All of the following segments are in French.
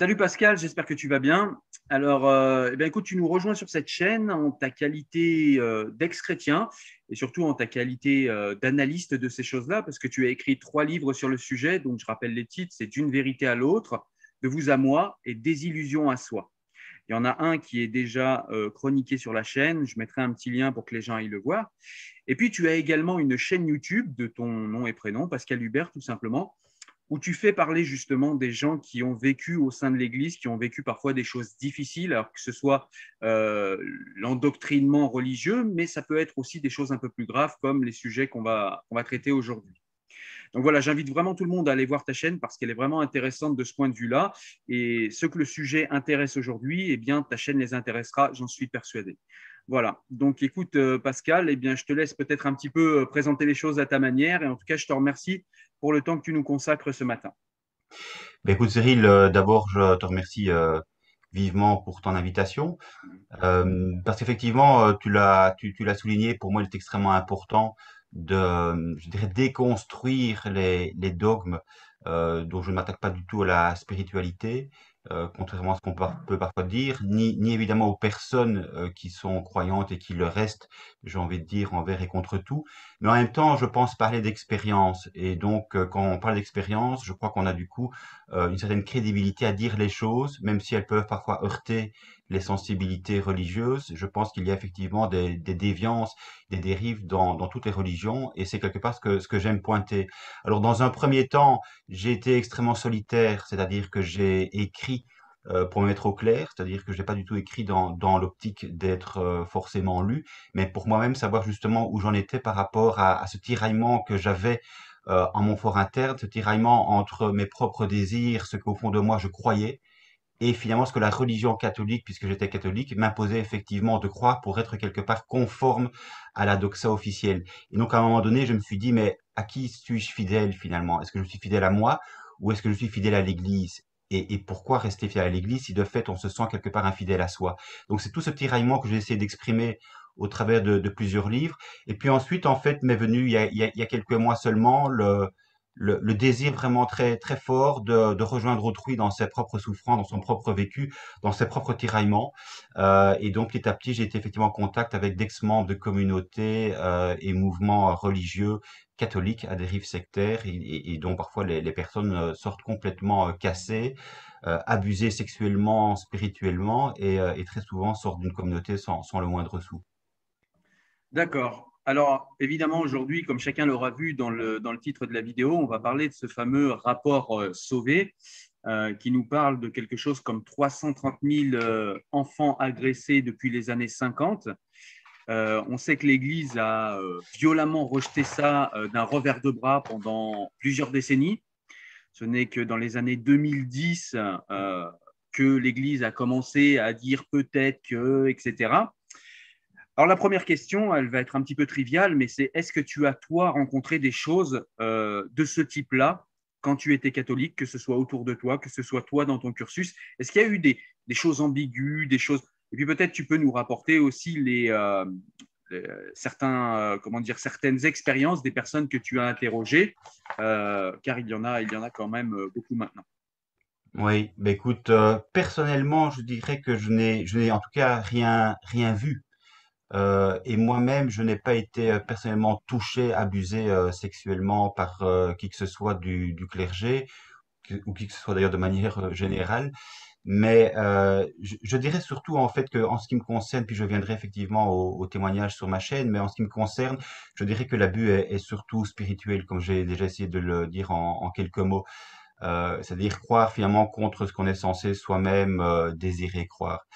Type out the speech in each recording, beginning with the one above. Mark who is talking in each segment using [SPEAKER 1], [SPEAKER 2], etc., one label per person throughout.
[SPEAKER 1] Salut Pascal, j'espère que tu vas bien. Alors, écoute, tu nous rejoins sur cette chaîne en ta qualité d'ex-chrétien et surtout en ta qualité d'analyste de ces choses-là, parce que tu as écrit 3 livres sur le sujet. Donc, je rappelle les titres, c'est D'une vérité à l'autre, De vous à moi et Désillusion à soi. Il y en a un qui est déjà chroniqué sur la chaîne. Je mettrai un petit lien pour que les gens aillent le voir. Et puis, tu as également une chaîne YouTube de ton nom et prénom, Pascal Hubert, tout simplement, où tu fais parler justement des gens qui ont vécu au sein de l'Église, qui ont vécu parfois des choses difficiles, alors que ce soit l'endoctrinement religieux, mais ça peut être aussi des choses un peu plus graves comme les sujets qu'on va traiter aujourd'hui. Donc voilà, j'invite vraiment tout le monde à aller voir ta chaîne parce qu'elle est vraiment intéressante de ce point de vue-là. Et ceux que le sujet intéresse aujourd'hui, eh bien, ta chaîne les intéressera, j'en suis persuadé. Voilà, donc écoute Pascal, eh bien, je te laisse peut-être un petit peu présenter les choses à ta manière et en tout cas, je te remercie pour le temps que tu nous consacres ce matin.
[SPEAKER 2] Ben écoute Cyril, d'abord je te remercie vivement pour ton invitation, parce qu'effectivement tu l'as souligné, pour moi il est extrêmement important de, je dirais, déconstruire les dogmes dont je ne m'attaque pas du tout à la spiritualité, contrairement à ce qu'on peut parfois dire, ni évidemment aux personnes qui sont croyantes et qui le restent, j'ai envie de dire, envers et contre tout. Mais en même temps, je pense parler d'expérience. Et donc, quand on parle d'expérience, je crois qu'on a du coup une certaine crédibilité à dire les choses, même si elles peuvent parfois heurter les sensibilités religieuses. Je pense qu'il y a effectivement des déviances, des dérives dans toutes les religions, et c'est quelque part ce que j'aime pointer. Alors, dans un premier temps, j'ai été extrêmement solitaire, c'est-à-dire que j'ai écrit pour me mettre au clair, c'est-à-dire que je n'ai pas du tout écrit dans l'optique d'être forcément lu, mais pour moi-même savoir justement où j'en étais par rapport à ce tiraillement que j'avais en mon fort interne, ce tiraillement entre mes propres désirs, ce qu'au fond de moi je croyais, et finalement ce que la religion catholique, puisque j'étais catholique, m'imposait effectivement de croire pour être quelque part conforme à la doxa officielle. Et donc à un moment donné, je me suis dit, mais à qui suis-je fidèle finalement? Est-ce que je suis fidèle à moi ou est-ce que je suis fidèle à l'Église? Et pourquoi rester fidèle à l'Église si de fait on se sent quelque part infidèle à soi? Donc c'est tout ce tiraillement que j'ai essayé d'exprimer au travers de plusieurs livres. Et puis ensuite, en fait, m'est venu il y a quelques mois seulement le désir vraiment très très fort de rejoindre autrui dans ses propres souffrances, dans son propre vécu, dans ses propres tiraillements. Et donc petit à petit, j'ai été effectivement en contact avec d'ex-membres de communautés et mouvements religieux catholiques à dérive sectaire et dont parfois les personnes sortent complètement cassées, abusées sexuellement, spirituellement et très souvent sortent d'une communauté sans le moindre sou.
[SPEAKER 1] D'accord. Alors, évidemment, aujourd'hui, comme chacun l'aura vu dans le titre de la vidéo, on va parler de ce fameux rapport Sauvé qui nous parle de quelque chose comme 330 000 enfants agressés depuis les années 50. On sait que l'Église a violemment rejeté ça d'un revers de bras pendant plusieurs décennies. Ce n'est que dans les années 2010 que l'Église a commencé à dire peut-être que, etc. Alors la première question, elle va être un petit peu triviale, mais c'est est-ce que tu as, toi, rencontré des choses de ce type-là quand tu étais catholique, que ce soit autour de toi, que ce soit toi dans ton cursus? Est-ce qu'il y a eu des choses ambiguës, des choses... Et puis peut-être tu peux nous rapporter aussi comment dire, certaines expériences des personnes que tu as interrogées, car il y en a quand même beaucoup maintenant.
[SPEAKER 2] Oui, bah écoute, personnellement, je dirais que je n'ai en tout cas rien vu. Et moi-même, je n'ai pas été personnellement touché, abusé sexuellement par qui que ce soit du clergé, ou qui que ce soit d'ailleurs de manière générale. Mais je dirais surtout en fait que en ce qui me concerne, puis je viendrai effectivement au témoignage sur ma chaîne, mais en ce qui me concerne, je dirais que l'abus est surtout spirituel, comme j'ai déjà essayé de le dire en quelques mots. C'est-à-dire croire finalement contre ce qu'on est censé soi-même désirer croire.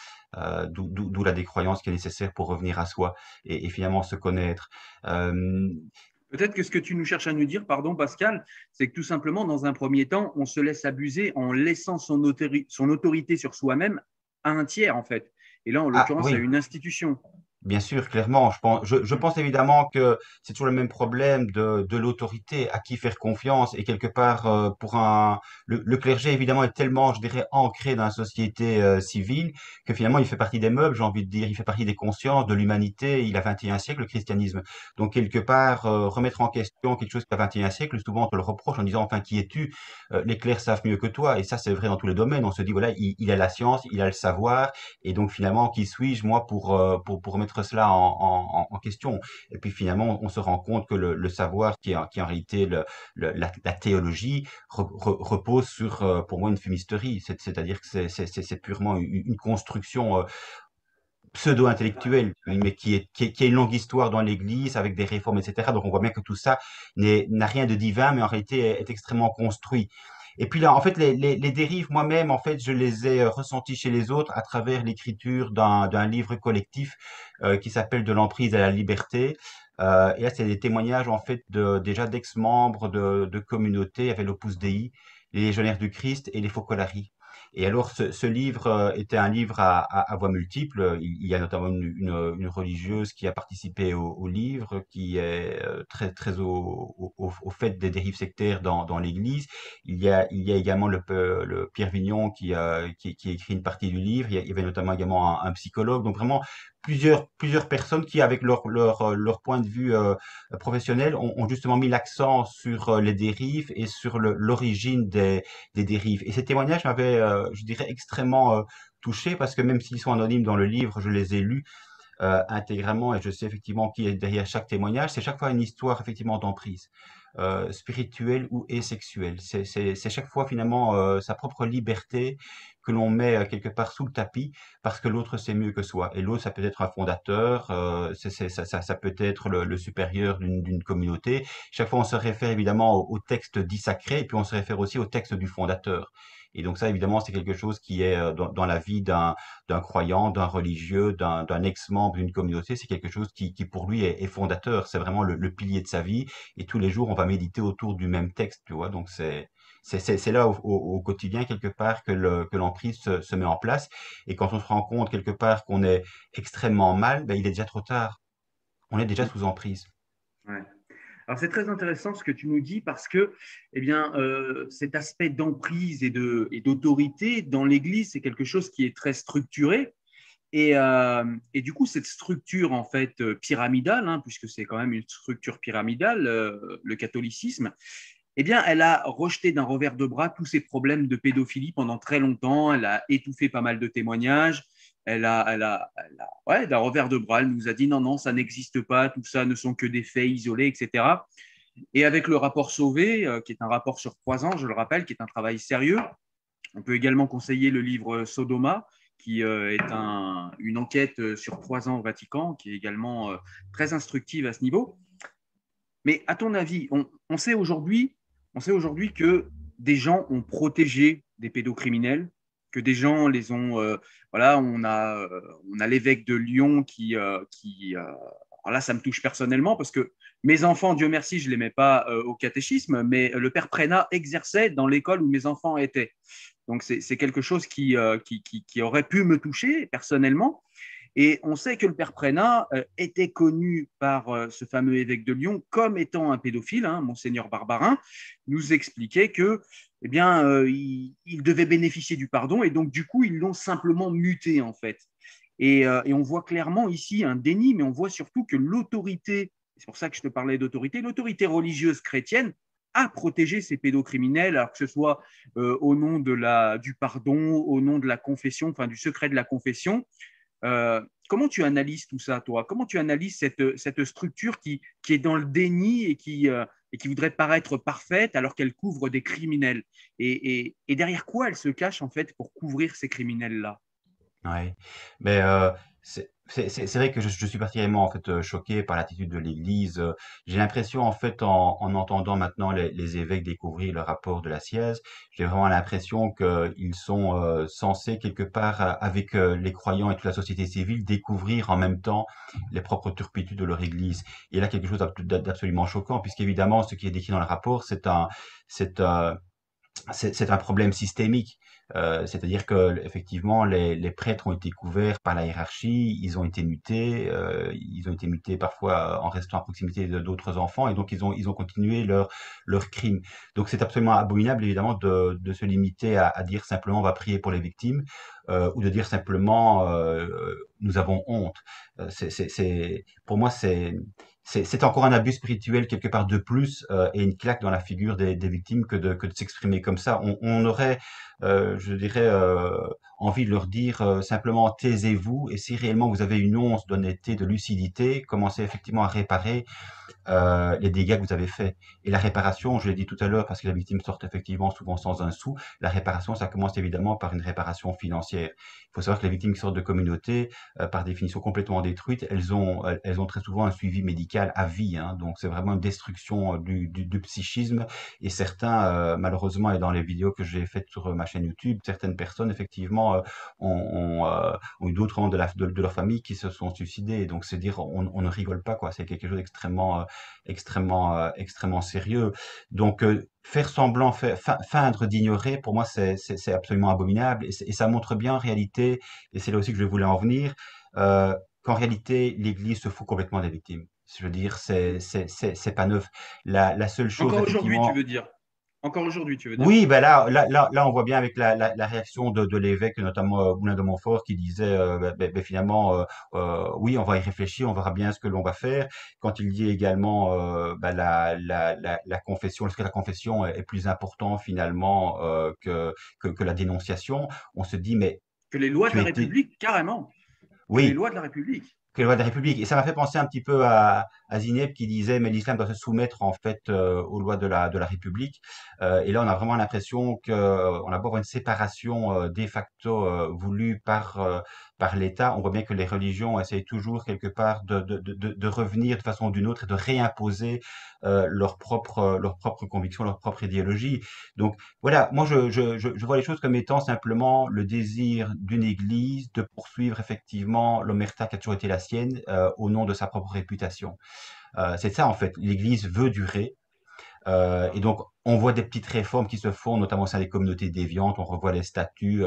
[SPEAKER 2] D'où la décroyance qui est nécessaire pour revenir à soi et finalement se connaître. Euh,
[SPEAKER 1] Peut-être que ce que tu nous cherches à nous dire, pardon Pascal, c'est que tout simplement, dans un premier temps, on se laisse abuser en laissant son autorité sur soi-même à un tiers, en fait. Et là, en
[SPEAKER 2] ah
[SPEAKER 1] l'occurrence, à
[SPEAKER 2] oui,
[SPEAKER 1] une institution.
[SPEAKER 2] Bien sûr, clairement, je pense évidemment que c'est toujours le même problème de l'autorité, à qui faire confiance et quelque part le clergé évidemment est tellement, je dirais, ancré dans la société civile que finalement il fait partie des meubles, j'ai envie de dire, il fait partie des consciences de l'humanité. Il a 21 siècles le christianisme, donc quelque part remettre en question quelque chose qui a 21 siècles, souvent on te le reproche en disant enfin qui es-tu? Les clercs savent mieux que toi et ça c'est vrai dans tous les domaines. On se dit voilà il a la science, il a le savoir. Et donc finalement, qui suis-je moi pour remettre cela en question? Et puis finalement, on se rend compte que le savoir qui est en réalité la théologie repose sur, pour moi, une fumisterie. C'est-à-dire que c'est purement une construction pseudo-intellectuelle, mais qui a une longue histoire dans l'Église avec des réformes, etc. Donc on voit bien que tout ça n'a rien de divin, mais en réalité est extrêmement construit. Et puis là, en fait, les dérives, moi-même, en fait, je les ai ressenties chez les autres à travers l'écriture d'un livre collectif qui s'appelle De l'emprise à la liberté. Et là, c'est des témoignages, en fait, déjà d'ex-membres de communautés. Il y avait l'Opus Dei, les Légionnaires du Christ et les Focolari. Et alors, ce livre était un livre à voix multiples. Il y a notamment une religieuse qui a participé au livre, qui est très, très au fait des dérives sectaires dans l'Église. Il y a également le Pierre Vignon qui a écrit une partie du livre. Il y avait notamment également un psychologue. Donc vraiment, plusieurs personnes qui, avec leur point de vue professionnel, ont justement mis l'accent sur les dérives et sur l'origine des dérives. Et ces témoignages m'avaient, je dirais, extrêmement touché parce que même s'ils sont anonymes dans le livre, je les ai lus intégralement et je sais effectivement qui est derrière chaque témoignage. C'est chaque fois une histoire effectivement d'emprise, spirituelle ou et sexuelle. C'est chaque fois finalement sa propre liberté que l'on met quelque part sous le tapis parce que l'autre sait mieux que soi. Et l'autre, ça peut être un fondateur, ça peut être le supérieur d'une communauté. Chaque fois, on se réfère évidemment au texte dit sacré et puis on se réfère aussi au texte du fondateur. Et donc ça, évidemment, c'est quelque chose qui est dans la vie d'un croyant, d'un religieux, d'un ex-membre d'une communauté, c'est quelque chose qui pour lui est fondateur. C'est vraiment le pilier de sa vie. Et tous les jours, on va méditer autour du même texte, tu vois. Donc c'est là au quotidien quelque part que l'emprise se met en place. Et quand on se rend compte quelque part qu'on est extrêmement mal, ben, il est déjà trop tard. On est déjà sous emprise.
[SPEAKER 1] Ouais. Alors c'est très intéressant ce que tu nous dis parce que eh bien, cet aspect d'emprise et d'autorité dans l'Église, c'est quelque chose qui est très structuré. Et du coup, cette structure en fait pyramidale, hein, puisque c'est quand même une structure pyramidale, le catholicisme, eh bien, elle a rejeté d'un revers de bras tous ces problèmes de pédophilie pendant très longtemps. Elle a étouffé pas mal de témoignages. Ouais, d'un revers de bras, elle nous a dit non, non, ça n'existe pas, tout ça ne sont que des faits isolés, etc. Et avec le rapport Sauvé, qui est un rapport sur 3 ans, je le rappelle, qui est un travail sérieux, on peut également conseiller le livre Sodoma, qui est une enquête sur 3 ans au Vatican, qui est également très instructive à ce niveau. Mais à ton avis, on sait aujourd'hui que des gens ont protégé des pédocriminels, que des gens les ont. Voilà, on a l'évêque de Lyon alors là, ça me touche personnellement parce que mes enfants, Dieu merci, je ne les mets pas au catéchisme, mais le père Prénat exerçait dans l'école où mes enfants étaient. Donc, c'est quelque chose qui aurait pu me toucher personnellement. Et on sait que le père Prénat était connu par ce fameux évêque de Lyon comme étant un pédophile, hein, Monseigneur Barbarin, nous expliquait que, eh bien, il devait bénéficier du pardon et donc du coup ils l'ont simplement muté en fait. Et on voit clairement ici un déni, mais on voit surtout que l'autorité, c'est pour ça que je te parlais d'autorité, l'autorité religieuse chrétienne a protégé ces pédocriminels, alors que ce soit au nom du pardon, au nom de la confession, enfin du secret de la confession. Comment tu analyses tout ça, toi? Comment tu analyses cette structure qui est dans le déni et qui voudrait paraître parfaite alors qu'elle couvre des criminels? Et derrière quoi elle se cache en fait pour couvrir ces criminels-là?
[SPEAKER 2] Ouais. Mais c'est vrai que je suis particulièrement en fait choqué par l'attitude de l'Église. J'ai l'impression en fait en entendant maintenant les évêques découvrir le rapport de la Siège, j'ai vraiment l'impression qu'ils sont censés quelque part avec les croyants et toute la société civile découvrir en même temps les propres turpitudes de leur Église. Et là quelque chose d'absolument choquant puisqu'évidemment ce qui est décrit dans le rapport c'est un problème systémique. C'est-à-dire que effectivement, les prêtres ont été couverts par la hiérarchie, ils ont été mutés parfois en restant à proximité d'autres enfants, et donc ils ont continué leur crime. Donc c'est absolument abominable, évidemment, de se limiter à dire simplement on va prier pour les victimes, ou de dire simplement nous avons honte. Pour moi, c'est encore un abus spirituel quelque part de plus, et une claque dans la figure des victimes que de s'exprimer comme ça. On aurait, je dirais, envie de leur dire simplement taisez-vous, et si réellement vous avez une once d'honnêteté, de lucidité, commencez effectivement à réparer les dégâts que vous avez faits. Et la réparation, je l'ai dit tout à l'heure, parce que la victime sort effectivement souvent sans un sou, la réparation, ça commence évidemment par une réparation financière. Il faut savoir que les victimes qui sortent de communautés, par définition complètement détruites, elles ont très souvent un suivi médical à vie, hein. Donc c'est vraiment une destruction du psychisme. Et certains, malheureusement, et dans les vidéos que j'ai faites sur ma chaîne YouTube, certaines personnes, effectivement, ont eu d'autres membres de leur famille qui se sont suicidés. Donc c'est dire, on ne rigole pas, quoi. C'est quelque chose extrêmement sérieux. Donc, faire semblant, feindre d'ignorer, pour moi, c'est absolument abominable. Et ça montre bien en réalité, et c'est là aussi que je voulais en venir, qu'en réalité, l'Église se fout complètement des victimes. Je veux dire, c'est pas neuf. La seule chose,
[SPEAKER 1] Encore aujourd'hui, tu
[SPEAKER 2] effectivement,
[SPEAKER 1] veux dire? Encore aujourd'hui, tu veux dire?
[SPEAKER 2] oui, ben là, on voit bien avec la réaction de l'évêque, notamment Moulin de Montfort, qui disait finalement, oui, on va y réfléchir, on verra bien ce que l'on va faire. Quand il dit également, la confession, est-ce que la confession est plus important finalement que la dénonciation, on se dit, mais
[SPEAKER 1] Que les lois de
[SPEAKER 2] tu
[SPEAKER 1] la
[SPEAKER 2] étais,
[SPEAKER 1] République, carrément. Que les
[SPEAKER 2] oui,
[SPEAKER 1] lois de la République.
[SPEAKER 2] que les lois de la République. Et ça m'a fait penser un petit peu à Zineb qui disait, mais l'islam doit se soumettre en fait aux lois de la République. Et là, on a vraiment l'impression qu'on a beau une séparation de facto voulue par l'État. On voit bien que les religions essayent toujours quelque part de revenir de façon ou d'une autre et de réimposer leurs propres convictions, leur propre idéologie. Donc voilà, moi je vois les choses comme étant simplement le désir d'une église de poursuivre effectivement l'omerta qui a toujours été la sienne au nom de sa propre réputation. C'est ça en fait, l'église veut durer. Et donc, on voit des petites réformes qui se font, notamment au sein des communautés déviantes. On revoit les statuts,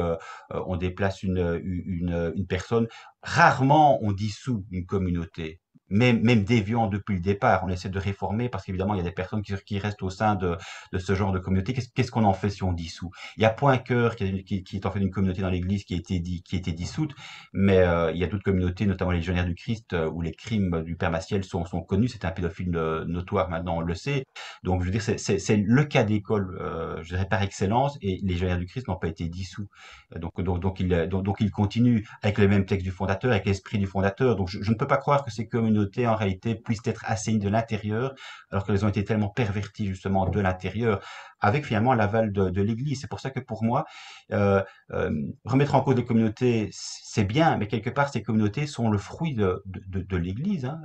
[SPEAKER 2] on déplace une personne. Rarement, on dissout une communauté. Même déviant depuis le départ, on essaie de réformer parce qu'évidemment, il y a des personnes qui restent au sein de ce genre de communauté. Qu'est-ce qu'on en fait si on dissout? Il y a Point Cœur qui est en fait une communauté dans l'Église qui a été dissoute, mais il y a d'autres communautés, notamment les Légionnaires du Christ, où les crimes du Père Maciel sont connus. C'est un pédophile notoire maintenant, on le sait. Donc, je veux dire, c'est le cas d'école, je dirais, par excellence, et les Légionnaires du Christ n'ont pas été dissous. Donc, ils continuent avec les mêmes textes du fondateur, avec l'esprit du fondateur. Donc, je ne peux pas croire que ces communautés, en réalité, puissent être assainies de l'intérieur, alors qu'elles ont été tellement perverties, justement, de l'intérieur, avec finalement l'aval de l'Église. C'est pour ça que pour moi, euh, euh, remettre en cause les communautés, c'est bien, mais quelque part, ces communautés sont le fruit de l'Église, hein.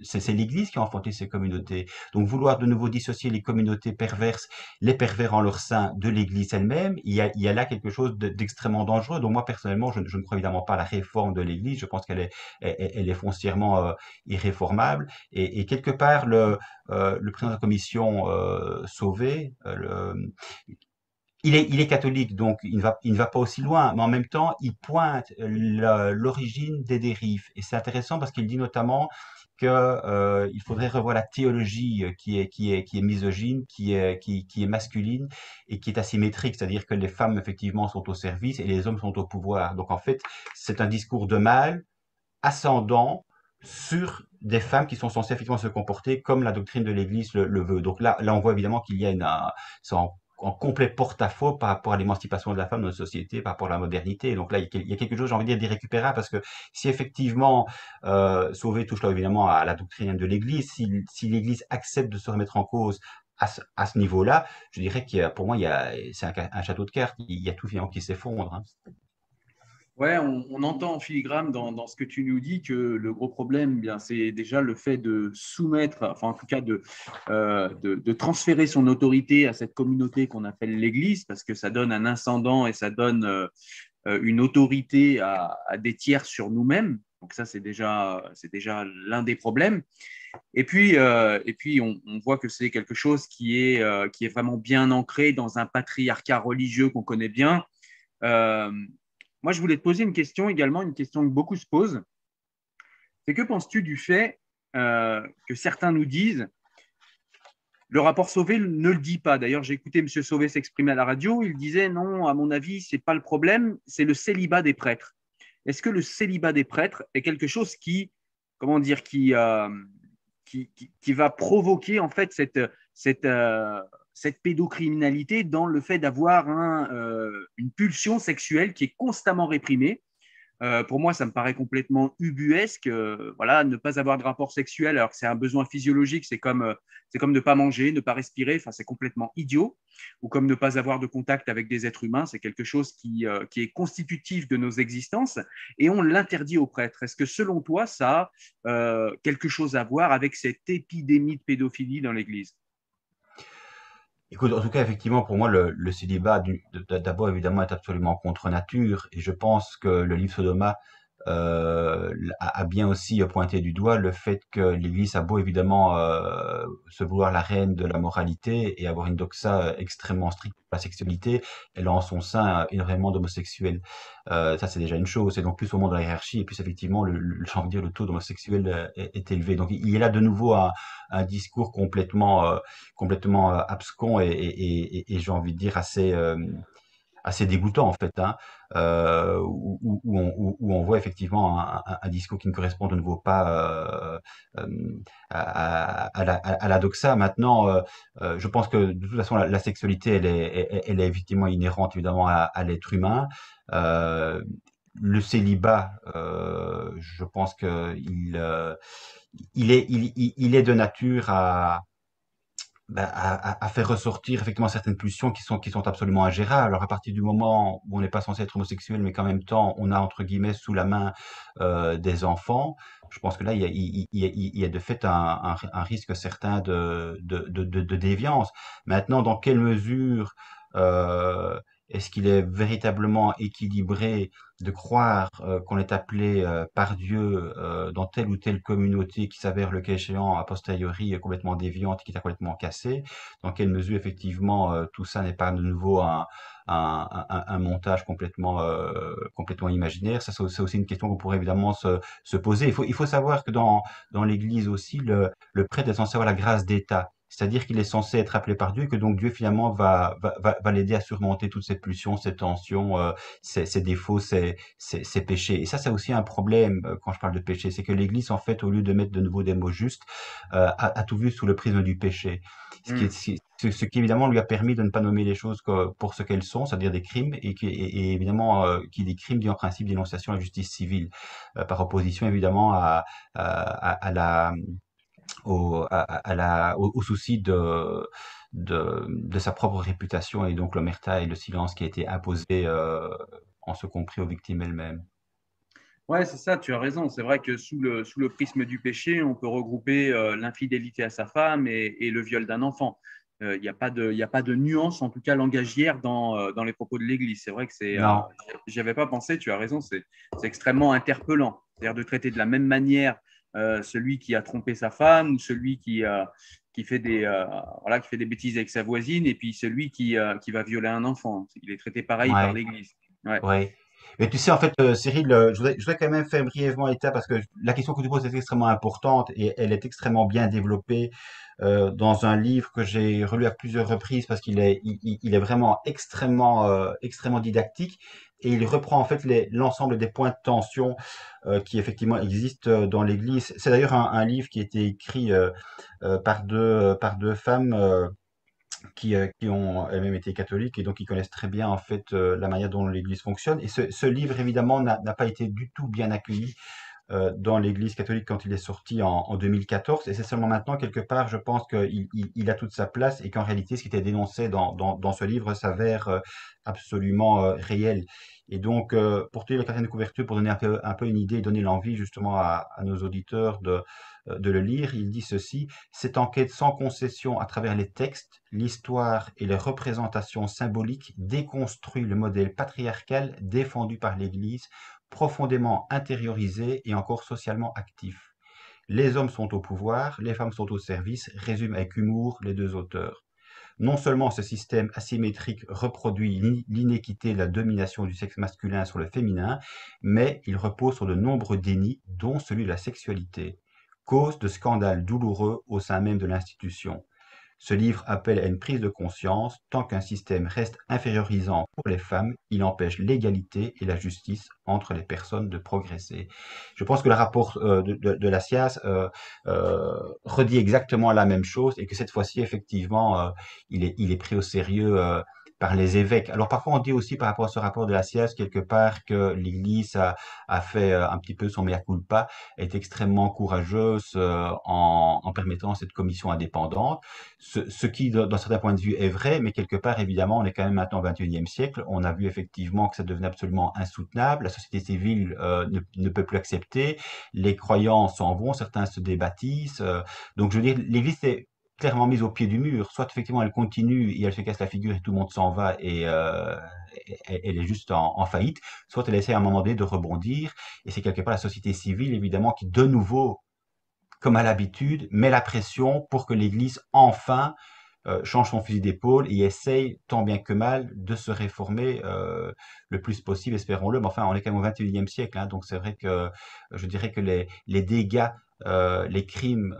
[SPEAKER 2] C'est l'Église qui a enfanté ces communautés. Donc vouloir de nouveau dissocier les communautés perverses, les pervers en leur sein de l'Église elle-même, il y a là quelque chose d'extrêmement dangereux. Donc moi personnellement, je ne crois évidemment pas à la réforme de l'Église. Je pense qu'elle est foncièrement irréformable. Et quelque part, le président de la commission Sauvé, il est catholique, donc il ne va pas aussi loin, mais en même temps, il pointe l'origine des dérives. Et c'est intéressant parce qu'il dit notamment que il faudrait revoir la théologie qui est misogyne, qui est masculine et qui est asymétrique, c'est-à-dire que les femmes effectivement sont au service et les hommes sont au pouvoir. Donc en fait, c'est un discours de mâle ascendant sur des femmes qui sont censées effectivement se comporter comme la doctrine de l'Église le veut. Donc là, on voit évidemment qu'il y a c'est en complet porte-à-faux par rapport à l'émancipation de la femme dans notre société, par rapport à la modernité. Donc là, il y a quelque chose, j'ai envie de dire, d'irrécupérable, parce que si effectivement Sauvé touche là évidemment à la doctrine de l'Église, si l'Église accepte de se remettre en cause à ce niveau-là, je dirais pour moi, c'est un château de cartes. Il y a tout finalement qui s'effondre, hein.
[SPEAKER 1] Ouais, on entend en filigrane dans ce que tu nous dis que le gros problème, bien, c'est déjà le fait de soumettre, enfin en tout cas de transférer son autorité à cette communauté qu'on appelle l'Église, parce que ça donne un ascendant et ça donne une autorité à des tiers sur nous-mêmes. Donc ça, c'est déjà l'un des problèmes. Et puis on voit que c'est quelque chose qui est vraiment bien ancré dans un patriarcat religieux qu'on connaît bien, Euh, Moi, je voulais te poser une question également, une question que beaucoup se posent. C'est que penses-tu du fait que certains nous disent le rapport Sauvé ne le dit pas. D'ailleurs, j'ai écouté M. Sauvé s'exprimer à la radio. Il disait non, à mon avis, ce n'est pas le problème, c'est le célibat des prêtres. Est-ce que le célibat des prêtres est quelque chose qui, comment dire, qui va provoquer en fait cette pédocriminalité dans le fait d'avoir une pulsion sexuelle qui est constamment réprimée. Pour moi, ça me paraît complètement ubuesque. Voilà, ne pas avoir de rapport sexuel alors que c'est un besoin physiologique, c'est comme ne pas manger, ne pas respirer. Enfin, c'est complètement idiot. Ou comme ne pas avoir de contact avec des êtres humains, c'est quelque chose qui est constitutif de nos existences et on l'interdit aux prêtres. Est-ce que selon toi, ça a quelque chose à voir avec cette épidémie de pédophilie dans l'Église?
[SPEAKER 2] Écoute, en tout cas, effectivement, pour moi, le célibat, d'abord, évidemment, est absolument contre nature. Et je pense que le livre Sodoma a bien aussi pointé du doigt le fait que l'Église a beau, évidemment, se vouloir la reine de la moralité et avoir une doxa extrêmement stricte pour la sexualité, elle a en son sein énormément d'homosexuels. Ça, c'est déjà une chose. C'est donc plus au monde de la hiérarchie. Et puis, effectivement, j'ai envie de dire, le taux d'homosexuels est élevé. Donc, il y a là de nouveau un discours complètement abscon et j'ai envie de dire assez dégoûtant en fait, hein, où on voit effectivement un discours qui ne correspond de nouveau pas à la doxa. Maintenant, je pense que de toute façon la sexualité elle est effectivement inhérente évidemment à l'être humain. Euh, le célibat, je pense que il est de nature à faire ressortir effectivement certaines pulsions qui sont absolument ingérables. Alors à partir du moment où on n'est pas censé être homosexuel, mais qu'en même temps on a entre guillemets sous la main des enfants, je pense que là il y a de fait un risque certain de déviance. Maintenant, dans quelle mesure euh, est-ce qu'il est véritablement équilibré de croire qu'on est appelé par Dieu dans telle ou telle communauté qui s'avère le cas échéant a posteriori complètement déviante, qui est complètement cassée, dans quelle mesure effectivement tout ça n'est pas de nouveau un montage complètement imaginaire. Ça, c'est aussi une question qu'on pourrait évidemment se poser. Il faut savoir que dans l'Église aussi, le prêtre est censé avoir la grâce d'État. C'est-à-dire qu'il est censé être appelé par Dieu et que donc Dieu finalement va l'aider à surmonter toutes ces pulsions, ces tensions, ces défauts, ces péchés. Et ça, c'est aussi un problème quand je parle de péché, c'est que l'Église, en fait, au lieu de mettre de nouveau des mots justes, a tout vu sous le prisme du péché.
[SPEAKER 1] Hmm.
[SPEAKER 2] Ce qui évidemment lui a permis de ne pas nommer les choses pour ce qu'elles sont, c'est-à-dire des crimes, et évidemment qui dit crime dit en principe dénonciation à la justice civile, par opposition évidemment à la au souci de sa propre réputation et donc l'omerta et le silence qui a été imposé en ce compris aux victimes elles-mêmes.
[SPEAKER 1] Ouais, c'est ça, tu as raison. C'est vrai que sous le prisme du péché, on peut regrouper l'infidélité à sa femme et le viol d'un enfant. Il n'y a pas de, il y a pas de nuance, en tout cas langagière, dans les propos de l'Église. C'est vrai que
[SPEAKER 2] Non.
[SPEAKER 1] j'y avais pas pensé, tu as raison, c'est extrêmement interpellant. C'est-à-dire de traiter de la même manière celui qui a trompé sa femme ou celui qui fait voilà, qui fait des bêtises avec sa voisine et puis celui qui va violer un enfant. Il est traité pareil par
[SPEAKER 2] Ouais.
[SPEAKER 1] l'Église. Ouais.
[SPEAKER 2] Ouais. Mais tu sais, en fait, Cyril, je voudrais quand même faire brièvement état parce que la question que tu poses est extrêmement importante et elle est extrêmement bien développée dans un livre que j'ai relu à plusieurs reprises parce qu'il est vraiment extrêmement didactique et il reprend en fait l'ensemble des points de tension qui effectivement existent dans l'Église. C'est d'ailleurs un livre qui a été écrit par deux femmes. Qui ont elles-mêmes été catholiques et donc qui connaissent très bien en fait la manière dont l'Église fonctionne. Et ce livre évidemment n'a pas été du tout bien accueilli dans l'Église catholique quand il est sorti en 2014. Et c'est seulement maintenant quelque part, je pense qu'il a toute sa place et qu'en réalité ce qui était dénoncé dans ce livre s'avère absolument réel. Et donc, pour tenir la quatrième de couverture, pour donner un peu une idée, donner l'envie justement à nos auditeurs de le lire, il dit ceci: cette enquête sans concession à travers les textes, l'histoire et les représentations symboliques déconstruit le modèle patriarcal défendu par l'Église, profondément intériorisé et encore socialement actif. Les hommes sont au pouvoir, les femmes sont au service, résument avec humour les deux auteurs. Non seulement ce système asymétrique reproduit l'inéquité et la domination du sexe masculin sur le féminin, mais il repose sur de nombreux dénis, dont celui de la sexualité, cause de scandales douloureux au sein même de l'institution. Ce livre appelle à une prise de conscience. Tant qu'un système reste infériorisant pour les femmes, il empêche l'égalité et la justice entre les personnes de progresser. Je pense que le rapport de la SIAS redit exactement la même chose et que cette fois-ci, effectivement, il est pris au sérieux par les évêques. Alors parfois on dit aussi par rapport à ce rapport de la SIAS quelque part que l'Église a fait un petit peu son mea culpa, est extrêmement courageuse en permettant cette commission indépendante. Ce qui, d'un certain point de vue, est vrai, mais quelque part, évidemment, on est quand même maintenant au XXIe siècle. On a vu effectivement que ça devenait absolument insoutenable. La société civile ne peut plus accepter. Les croyants s'en vont, certains se débaptisent. Donc, je veux dire, l'Église est clairement mise au pied du mur. Soit effectivement, elle continue et elle se casse la figure et tout le monde s'en va et elle est juste en faillite. Soit elle essaie à un moment donné de rebondir. Et c'est quelque part la société civile, évidemment, qui de nouveau comme à l'habitude, met la pression pour que l'Église enfin change son fusil d'épaule et essaye tant bien que mal de se réformer le plus possible, espérons-le. Mais enfin, on est quand même au XXIe siècle, hein, donc c'est vrai que je dirais que les dégâts, les crimes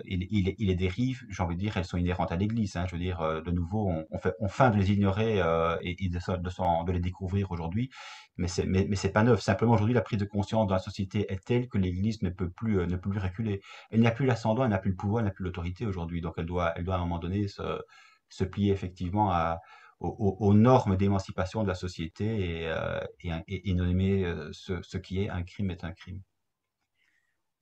[SPEAKER 2] et les dérives, j'ai envie de dire, elles sont inhérentes à l'Église. Hein. Je veux dire, de nouveau, on feint de les ignorer et de les découvrir aujourd'hui, mais c'est pas neuf. Simplement, aujourd'hui, la prise de conscience dans la société est telle que l'Église ne peut plus reculer. Elle n'a plus l'ascendant, elle n'a plus le pouvoir, elle n'a plus l'autorité aujourd'hui. Donc elle doit à un moment donné se plier effectivement aux normes d'émancipation de la société et nommer ce qui est un crime est un crime.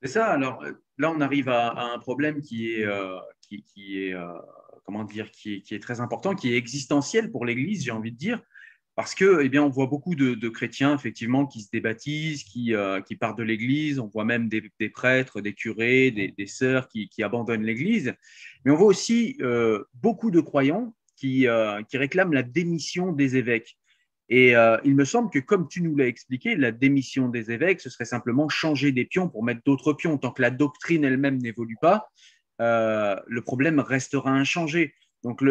[SPEAKER 1] C'est ça. Alors là, on arrive à un problème qui est comment dire, qui est très important, qui est existentiel pour l'Église, j'ai envie de dire, parce que, eh bien, on voit beaucoup de chrétiens effectivement qui se débaptisent, qui partent de l'Église. On voit même des prêtres, des curés, des sœurs qui abandonnent l'Église. Mais on voit aussi beaucoup de croyants qui réclament la démission des évêques. Et il me semble que, comme tu nous l'as expliqué, la démission des évêques, ce serait simplement changer des pions pour mettre d'autres pions. Tant que la doctrine elle-même n'évolue pas, le problème restera inchangé. Donc,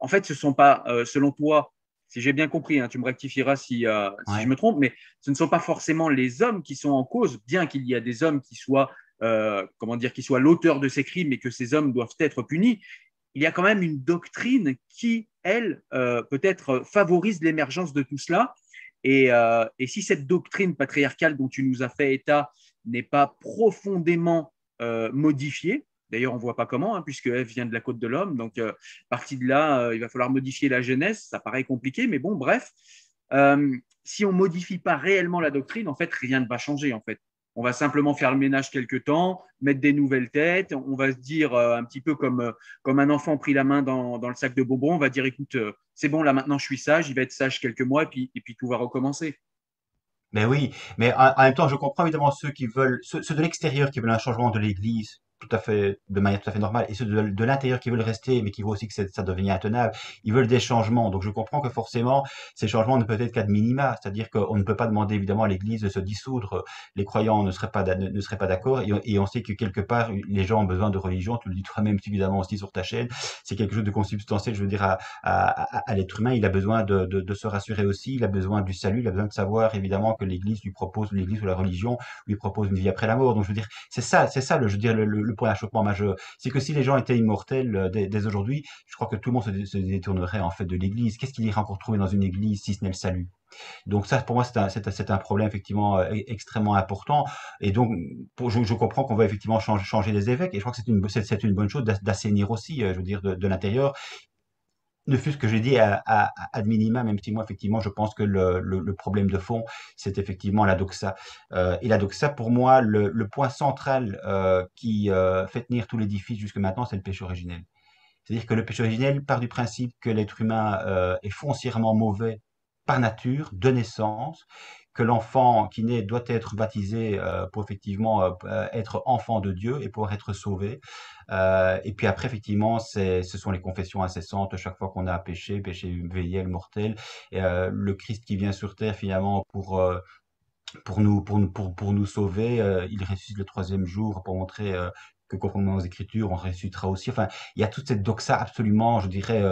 [SPEAKER 1] en fait, ce ne sont pas, selon toi, si j'ai bien compris, hein, tu me rectifieras si je
[SPEAKER 2] Ouais.
[SPEAKER 1] me trompe, mais ce ne sont pas forcément les hommes qui sont en cause, bien qu'il y a des hommes qui soient, comment dire, qui soient l'auteur de ces crimes et que ces hommes doivent être punis. Il y a quand même une doctrine qui, elle, peut-être favorise l'émergence de tout cela. Et si cette doctrine patriarcale dont tu nous as fait état n'est pas profondément modifiée, d'ailleurs on ne voit pas comment, hein, puisque Ève vient de la côte de l'homme, donc partie de là, il va falloir modifier la Genèse, ça paraît compliqué, mais bon, bref, si on ne modifie pas réellement la doctrine, en fait, rien ne va changer, en fait. On va simplement faire le ménage quelque temps, mettre des nouvelles têtes. On va se dire un petit peu comme un enfant pris la main dans le sac de bonbons. On va dire, écoute, c'est bon, là maintenant je suis sage, il va être sage quelques mois et puis tout va recommencer.
[SPEAKER 2] Mais oui, mais en même temps, je comprends évidemment ceux qui veulent, ceux de l'extérieur qui veulent un changement de l'Église, tout à fait, de manière tout à fait normale, et ceux de l'intérieur qui veulent rester, mais qui voient aussi que ça devient intenable. Ils veulent des changements. Donc je comprends que forcément, ces changements ne peuvent être qu'à minima, c'est-à-dire qu'on ne peut pas demander évidemment à l'Église de se dissoudre. Les croyants ne seraient pas d'accord, et on sait que quelque part, les gens ont besoin de religion. Tu le dis toi-même évidemment aussi sur ta chaîne. C'est quelque chose de consubstantiel, je veux dire, à l'être humain. Il a besoin de se rassurer aussi. Il a besoin du salut. Il a besoin de savoir évidemment que l'Église lui propose, l'Église ou la religion lui propose une vie après la mort. Donc je veux dire, c'est ça je veux dire, le point d'achoppement majeur. C'est que si les gens étaient immortels dès aujourd'hui, je crois que tout le monde se détournerait en fait de l'Église. Qu'est-ce qu'il irait encore trouver dans une Église si ce n'est le salut? Donc ça, pour moi, c'est un problème effectivement extrêmement important. Et donc, je comprends qu'on va effectivement changer les évêques. Et je crois que c'est une bonne chose d'assainir aussi, je veux dire, de l'intérieur. Ne fût-ce que j'ai dit ad minima, même si moi, effectivement, je pense que le problème de fond, c'est effectivement la doxa. Et la doxa, pour moi, le point central qui fait tenir tout l'édifice jusque maintenant, c'est le péché originel. C'est-à-dire que le péché originel part du principe que l'être humain est foncièrement mauvais par nature, de naissance, que l'enfant qui naît doit être baptisé pour effectivement être enfant de Dieu et pouvoir être sauvé. Et puis après, effectivement, ce sont les confessions incessantes chaque fois qu'on a péché, péché véniel, mortel. Et, le Christ qui vient sur terre finalement pour nous sauver, il ressuscite le troisième jour pour montrer que conformément aux Écritures, on ressuscitera aussi. Enfin, il y a toute cette doxa absolument, je dirais,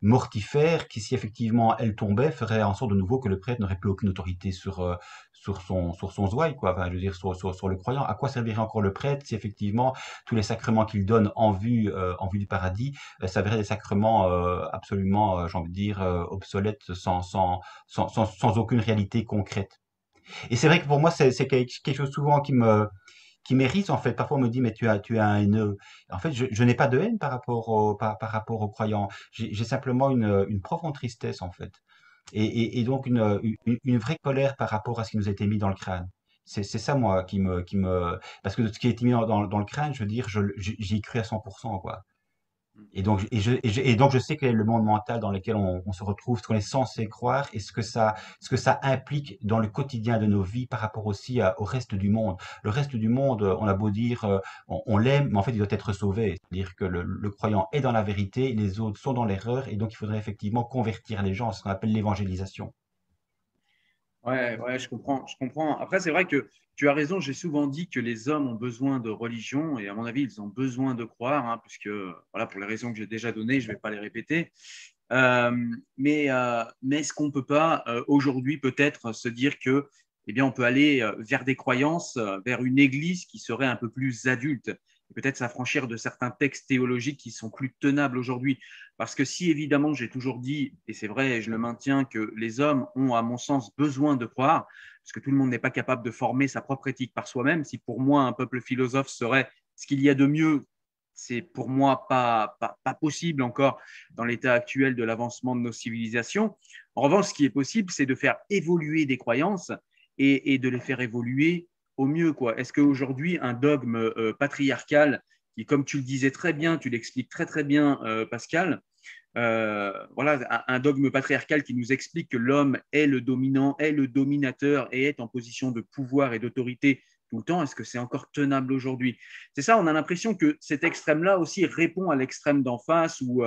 [SPEAKER 2] mortifère, qui, si effectivement elle tombait, ferait en sorte de nouveau que le prêtre n'aurait plus aucune autorité sur son zouaille, quoi. Enfin, je veux dire, sur le croyant. À quoi servirait encore le prêtre si effectivement tous les sacrements qu'il donne en vue du paradis s'avéraient des sacrements absolument, j'ai envie de dire, obsolètes, sans aucune réalité concrète. Et c'est vrai que pour moi, c'est quelque chose souvent qui m'érite en fait. Parfois, on me dit, mais tu as un haineux. En fait, je n'ai pas de haine par rapport aux croyants. J'ai simplement une profonde tristesse en fait. Et donc une vraie colère par rapport à ce qui nous a été mis dans le crâne. C'est ça, moi, parce que ce qui a été mis dans le crâne, je veux dire, j'y ai cru à 100%, quoi. Et donc je sais quel est le monde mental dans lequel on se retrouve, ce qu'on est censé croire et ce que ça implique dans le quotidien de nos vies par rapport aussi au reste du monde. Le reste du monde, on a beau dire, on l'aime, mais en fait il doit être sauvé. C'est-à-dire que le croyant est dans la vérité, les autres sont dans l'erreur, et donc il faudrait effectivement convertir les gens, ce qu'on appelle l'évangélisation.
[SPEAKER 1] Ouais, ouais, je comprends, je comprends. Après, c'est vrai que tu as raison. J'ai souvent dit que les hommes ont besoin de religion et à mon avis, ils ont besoin de croire, hein, puisque, voilà, pour les raisons que j'ai déjà données, je ne vais pas les répéter. Euh, mais est-ce qu'on ne peut pas aujourd'hui peut-être se dire que, eh bien, on peut aller vers des croyances, vers une église qui serait un peu plus adulte, et peut-être s'affranchir de certains textes théologiques qui sont plus tenables aujourd'hui. Parce que si évidemment, j'ai toujours dit, et c'est vrai, et je le maintiens, que les hommes ont, à mon sens, besoin de croire, parce que tout le monde n'est pas capable de former sa propre éthique par soi-même. Si pour moi, un peuple philosophe serait ce qu'il y a de mieux, c'est pour moi pas possible encore dans l'état actuel de l'avancement de nos civilisations. En revanche, ce qui est possible, c'est de faire évoluer des croyances et de les faire évoluer au mieux, quoi. Est-ce qu'aujourd'hui, un dogme patriarcal, qui, comme tu le disais très bien, tu l'expliques très très bien, Pascal, voilà, un dogme patriarcal qui nous explique que l'homme est le dominant, est le dominateur et est en position de pouvoir et d'autorité tout le temps, est-ce que c'est encore tenable aujourd'hui? C'est ça, on a l'impression que cet extrême-là aussi répond à l'extrême d'en face où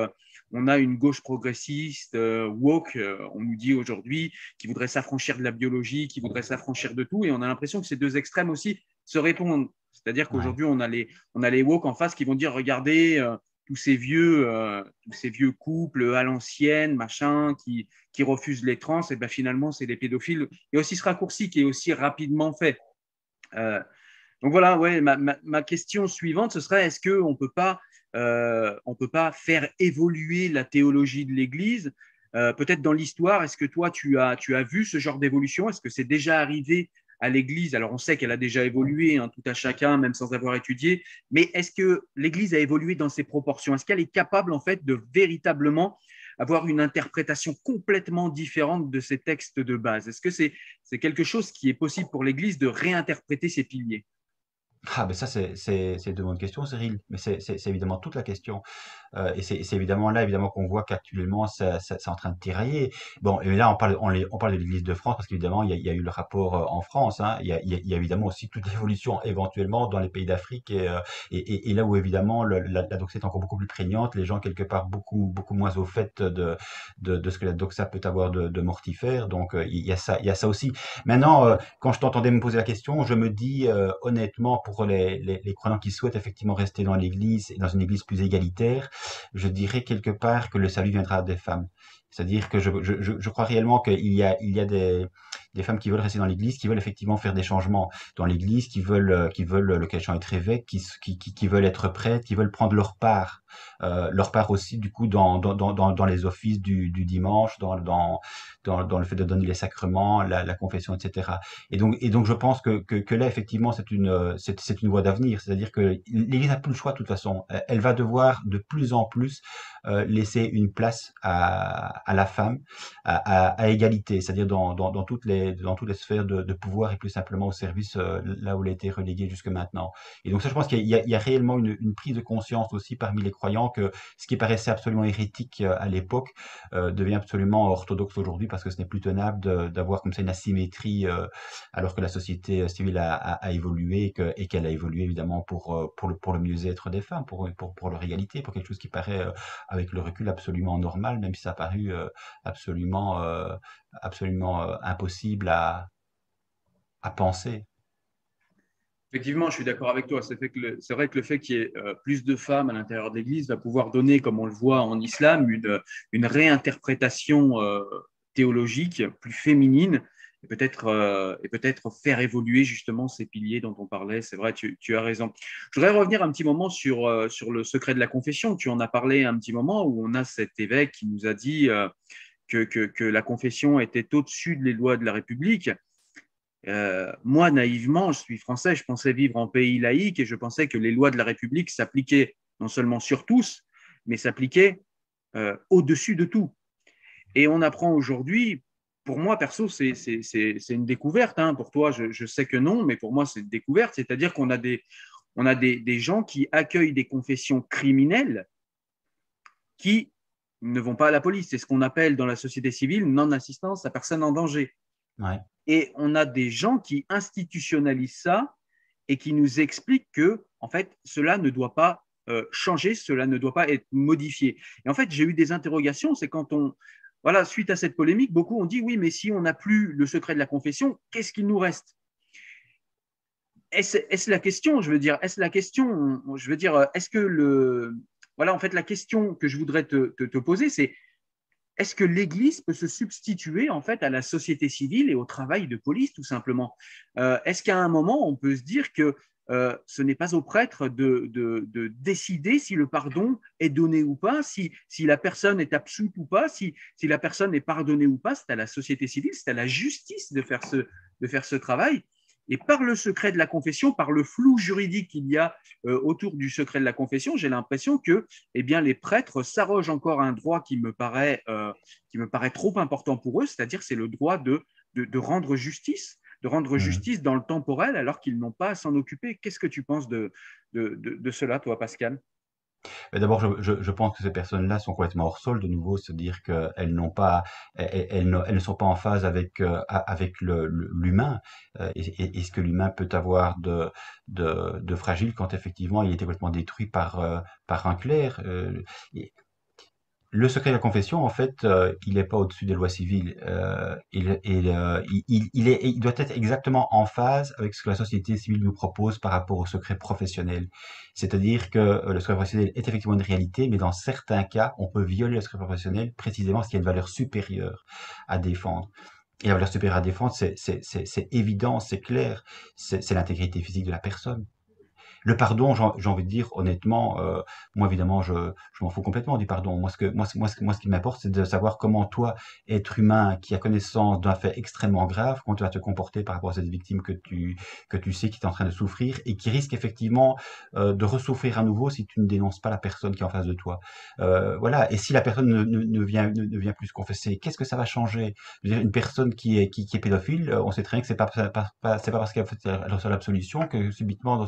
[SPEAKER 1] on a une gauche progressiste, woke, on nous dit aujourd'hui, qui voudrait s'affranchir de la biologie, qui voudrait s'affranchir de tout, et on a l'impression que ces deux extrêmes aussi se répondent. C'est-à-dire
[SPEAKER 2] Ouais.
[SPEAKER 1] qu'aujourd'hui, on a les woke en face qui vont dire, regardez, tous ces vieux couples à l'ancienne, machin, qui refusent les trans, et ben finalement, c'est des pédophiles. Il y a aussi ce raccourci qui est aussi rapidement fait. Euh, donc voilà, ouais, ma question suivante, ce serait est-ce qu'on on peut pas faire évoluer la théologie de l'Église peut-être dans l'histoire, est-ce que toi, tu as vu ce genre d'évolution? Est-ce que c'est déjà arrivé à l'Église? Alors, on sait qu'elle a déjà évolué, hein, tout à chacun, même sans avoir étudié, mais est-ce que l'Église a évolué dans ses proportions? Est-ce qu'elle est capable, en fait, de véritablement avoir une interprétation complètement différente de ces textes de base? Est-ce que c'est quelque chose qui est possible pour l'Église de réinterpréter ses piliers?
[SPEAKER 2] Ah, ben ça, c'est de bonnes questions, Cyril. Mais c'est évidemment toute la question. Et c'est évidemment là, évidemment, qu'on voit qu'actuellement, c'est en train de tirailler. Bon, et là, on parle de l'Église de France parce qu'évidemment, il y a eu le rapport en France. Hein. Il y a évidemment aussi toute l'évolution éventuellement dans les pays d'Afrique et là où évidemment la doxa est encore beaucoup plus prégnante, les gens quelque part beaucoup moins au fait de ce que la doxa peut avoir de mortifère. Donc, il y a ça aussi. Maintenant, quand je t'entendais me poser la question, je me dis honnêtement, pour les croyants qui souhaitent effectivement rester dans l'Église et dans une Église plus égalitaire, je dirais quelque part que le salut viendra des femmes. C'est-à-dire que je crois réellement il y a des femmes qui veulent rester dans l'Église, qui veulent effectivement faire des changements dans l'Église, qui veulent le cas échéant être évêques, qui veulent être prêtres, qui veulent prendre leur part aussi du coup dans les offices du dimanche, dans le fait de donner les sacrements, la confession, etc. Et donc je pense que là effectivement c'est une voie d'avenir, c'est-à-dire que l'Église n'a plus le choix de toute façon. Elle va devoir de plus en plus laisser une place à la femme à égalité, c'est-à-dire dans toutes les sphères de pouvoir et plus simplement au service là où elle a été reléguée jusque maintenant. Et donc ça, je pense il y a réellement une prise de conscience aussi parmi les croyants que ce qui paraissait absolument hérétique à l'époque devient absolument orthodoxe aujourd'hui parce que ce n'est plus tenable d'avoir comme ça une asymétrie alors que la société civile a évolué et qu'elle a évolué évidemment pour le mieux-être des femmes, pour leur égalité, pour quelque chose qui paraît avec le recul absolument normal, même si ça a paru absolument, absolument impossible à penser.
[SPEAKER 1] Effectivement, je suis d'accord avec toi. C'est vrai que le fait qu'il y ait plus de femmes à l'intérieur de l'Église va pouvoir donner, comme on le voit en islam, une réinterprétation théologique plus féminine et peut-être faire évoluer justement ces piliers dont on parlait. C'est vrai, tu as raison. Je voudrais revenir un petit moment sur le secret de la confession. Tu en as parlé un petit moment où on a cet évêque qui nous a dit que la confession était au-dessus des lois de la République. Moi, naïvement, je suis français, je pensais vivre en pays laïque et je pensais que les lois de la République s'appliquaient non seulement sur tous, mais s'appliquaient au-dessus de tout. Et on apprend aujourd'hui, pour moi, perso, c'est une découverte. Hein. Pour toi, je sais que non, mais pour moi, c'est une découverte. C'est-à-dire qu'on a des gens qui accueillent des confessions criminelles qui ne vont pas à la police. C'est ce qu'on appelle dans la société civile non-assistance à personne en danger.
[SPEAKER 2] Ouais.
[SPEAKER 1] Et on a des gens qui institutionnalisent ça et qui nous expliquent que, en fait, cela ne doit pas changer, cela ne doit pas être modifié. Et en fait, j'ai eu des interrogations, c'est quand voilà, suite à cette polémique, beaucoup ont dit oui, mais si on n'a plus le secret de la confession, qu'est-ce qu'il nous reste? Est-ce la question, je veux dire, est-ce la question, je veux dire, est-ce que voilà, en fait, la question que je voudrais te poser, c'est est-ce que l'Église peut se substituer en fait à la société civile et au travail de police, tout simplement? Est-ce qu'à un moment, on peut se dire que ce n'est pas au prêtre de décider si le pardon est donné ou pas, si la personne est absoute ou pas, si la personne est pardonnée ou pas? C'est à la société civile, c'est à la justice de faire ce travail. Et par le secret de la confession, par le flou juridique qu'il y a autour du secret de la confession, j'ai l'impression que eh bien, les prêtres s'arrogent encore un droit qui me paraît trop important pour eux, c'est-à-dire c'est le droit de rendre
[SPEAKER 2] Mhm.
[SPEAKER 1] justice dans le temporel alors qu'ils n'ont pas à s'en occuper. Qu'est-ce que tu penses de cela, toi, Pascal?
[SPEAKER 2] Mais d'abord, je pense que ces personnes-là sont complètement hors sol, de nouveau, se dire qu'elles n'ont pas, elles ne sont pas en phase avec, avec l'humain, et ce que l'humain peut avoir de fragile quand effectivement il était complètement détruit par un clerc. Le secret de la confession, en fait, il n'est pas au-dessus des lois civiles. Il doit être exactement en phase avec ce que la société civile nous propose par rapport au secret professionnel. C'est-à-dire que le secret professionnel est effectivement une réalité, mais dans certains cas, on peut violer le secret professionnel précisément parce qu'il y a une valeur supérieure à défendre. Et la valeur supérieure à défendre, c'est évident, c'est clair, c'est l'intégrité physique de la personne. Le pardon, j'ai envie de dire honnêtement, moi évidemment, je m'en fous complètement du pardon. Moi, ce qui m'importe, c'est de savoir comment toi, être humain qui a connaissance d'un fait extrêmement grave, comment tu vas te comporter par rapport à cette victime que tu sais qui est en train de souffrir et qui risque effectivement de ressouffrir à nouveau si tu ne dénonces pas la personne qui est en face de toi. Voilà. Et si la personne ne vient plus se confesser, qu'est-ce que ça va changer? Je veux dire, une personne qui est pédophile, on sait très bien que c'est pas parce qu'elle reçoit l'absolution que subitement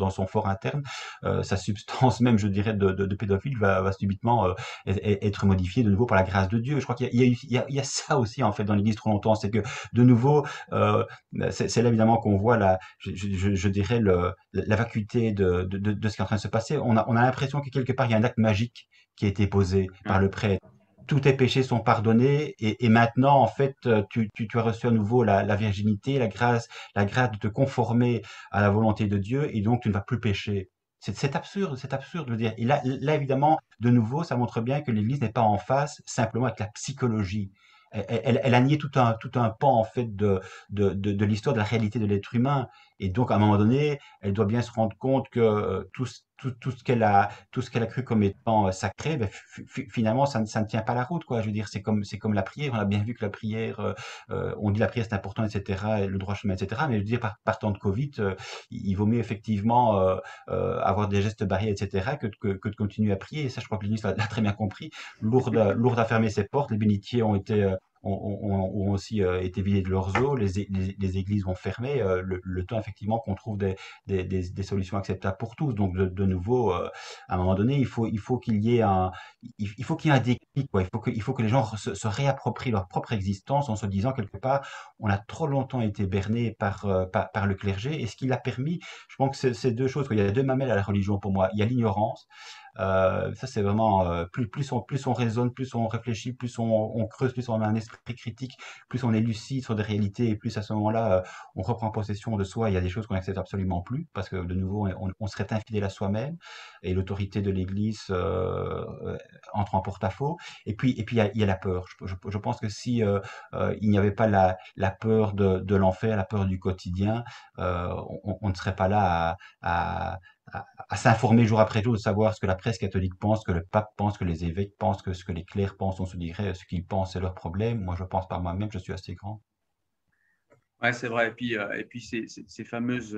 [SPEAKER 2] dans son fort interne, sa substance même, je dirais, de pédophile va subitement être modifiée de nouveau par la grâce de Dieu. Je crois qu'il y a ça aussi en fait dans l'Église trop longtemps, c'est que de nouveau, euh, c'est là évidemment qu'on voit je dirais la vacuité de ce qui est en train de se passer. On a l'impression que quelque part il y a un acte magique qui a été posé par
[SPEAKER 1] Ouais.
[SPEAKER 2] le prêtre. Tous tes péchés sont pardonnés et maintenant en fait tu as reçu à nouveau la virginité, la grâce de te conformer à la volonté de Dieu et donc tu ne vas plus pécher. C'est absurde de dire. Et là, évidemment, de nouveau, ça montre bien que l'Église n'est pas en face simplement avec la psychologie. Elle a nié tout un pan en fait de l'histoire, de la réalité de l'être humain. Et donc, à un moment donné, elle doit bien se rendre compte que tout ce qu'elle a cru comme étant sacré, ben, finalement, ça ne tient pas la route, quoi. Je veux dire, c'est comme la prière. On a bien vu que la prière, on dit la prière c'est important, etc., et le droit chemin, etc. Mais je veux dire, par temps de Covid, il vaut mieux effectivement avoir des gestes barrières, etc., que de continuer à prier. Et ça, je crois que l'Église l'a très bien compris. Lourde à fermer ses portes. Les bénitiers ont été ont aussi été vidés de leurs eaux, les églises ont fermé, le temps effectivement qu'on trouve des solutions acceptables pour tous. Donc de nouveau, à un moment donné, il faut qu'il y ait il faut qu'il y ait un déclic, quoi. Il faut que les gens se réapproprient leur propre existence en se disant quelque part, on a trop longtemps été berné par le clergé, et ce qui l'a permis, je pense que c'est deux choses, quoi. Il y a deux mamelles à la religion pour moi. Il y a l'ignorance, Ça, c'est vraiment plus on raisonne, plus on réfléchit, plus on creuse, plus on a un esprit critique, plus on est lucide sur des réalités, et plus à ce moment-là, on reprend possession de soi. Il y a des choses qu'on n'accepte absolument plus, parce que de nouveau, on serait infidèle à soi-même, et l'autorité de l'Église entre en porte-à-faux. Il y a la peur. Je pense que si il n'y avait pas la peur de l'enfer, la peur du quotidien, on ne serait pas là à s'informer jour après jour, de savoir ce que la presse catholique pense, ce que le pape pense, ce que les évêques pensent, ce que les clercs pensent. On se dirait ce qu'ils pensent, c'est leur problème. Moi, je pense par moi-même, je suis assez grand.
[SPEAKER 1] Ouais, c'est vrai. Et puis ces fameuses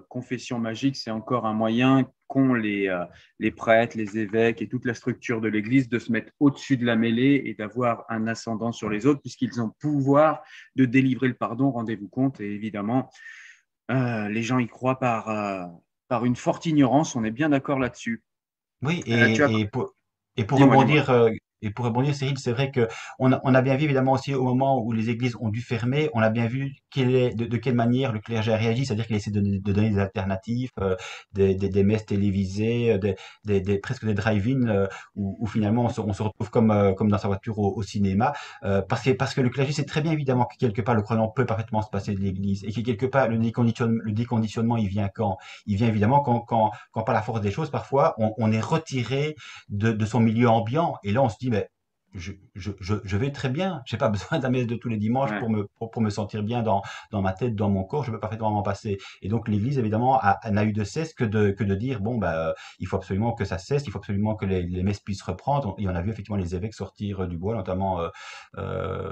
[SPEAKER 1] confessions magiques, c'est encore un moyen qu'ont les prêtres, les évêques et toute la structure de l'Église de se mettre au-dessus de la mêlée et d'avoir un ascendant sur les autres, puisqu'ils ont pouvoir de délivrer le pardon, rendez-vous compte. Et évidemment, les gens y croient par une forte ignorance, on est bien d'accord là-dessus.
[SPEAKER 2] Oui,
[SPEAKER 1] Tu as...
[SPEAKER 2] et pour
[SPEAKER 1] Dis-moi, dis-moi.
[SPEAKER 2] rebondir, Cyril, c'est vrai que on a bien vu évidemment aussi au moment où les églises ont dû fermer, on a bien vu de quelle manière le clergé a réagi, c'est-à-dire qu'il essaie de donner des alternatives, des messes télévisées, presque des drive-in, où finalement on se retrouve comme dans sa voiture au cinéma, parce que le clergé sait très bien évidemment que quelque part le croyant peut parfaitement se passer de l'église, et que quelque part le déconditionnement il vient quand? Il vient évidemment quand par la force des choses, parfois, on est retiré de son milieu ambiant. Et là, on se dit, mais je vais très bien. J'ai pas besoin d'un messe de tous les dimanches
[SPEAKER 1] Ouais.
[SPEAKER 2] pour me sentir bien dans ma tête, dans mon corps. Je peux parfaitement m'en passer. Et donc, l'Église, évidemment, n'a eu de cesse que de dire, bon, bah, il faut absolument que ça cesse, il faut absolument que les messes puissent reprendre. Et on a vu effectivement les évêques sortir du bois, notamment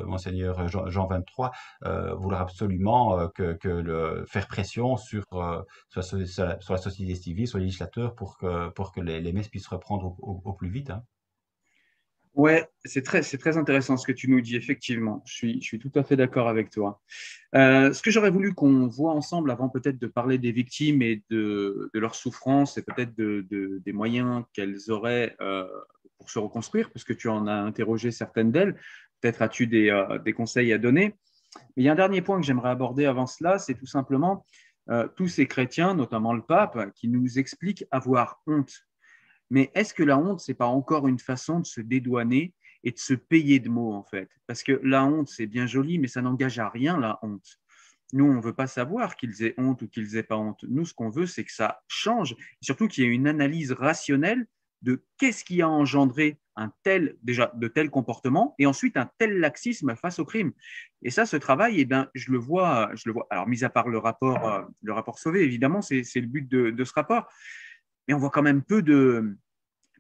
[SPEAKER 2] Monseigneur Jean 23, vouloir absolument faire pression sur la société civile, sur les législateurs, pour que les messes puissent reprendre au plus vite, hein.
[SPEAKER 1] Ouais, c'est très intéressant ce que tu nous dis, effectivement. Je suis tout à fait d'accord avec toi. Ce que j'aurais voulu qu'on voit ensemble avant peut-être de parler des victimes et de leurs souffrances et peut-être des moyens qu'elles auraient pour se reconstruire, parce que tu en as interrogé certaines d'elles. Peut-être as-tu des conseils à donner. Mais il y a un dernier point que j'aimerais aborder avant cela, c'est tout simplement tous ces chrétiens, notamment le pape, qui nous expliquent avoir honte. Mais est-ce que la honte, c'est pas encore une façon de se dédouaner et de se payer de mots, en fait? Parce que la honte, c'est bien joli, mais ça n'engage à rien, la honte. Nous, on ne veut pas savoir qu'ils aient honte ou qu'ils aient pas honte. Nous, ce qu'on veut, c'est que ça change, et surtout qu'il y ait une analyse rationnelle de qu'est-ce qui a engendré déjà, de tels comportements et ensuite un tel laxisme face au crime. Et ça, ce travail, eh ben, je le vois. Alors, mis à part le rapport Sauvé, évidemment, c'est le but de ce rapport, mais on voit quand même peu de,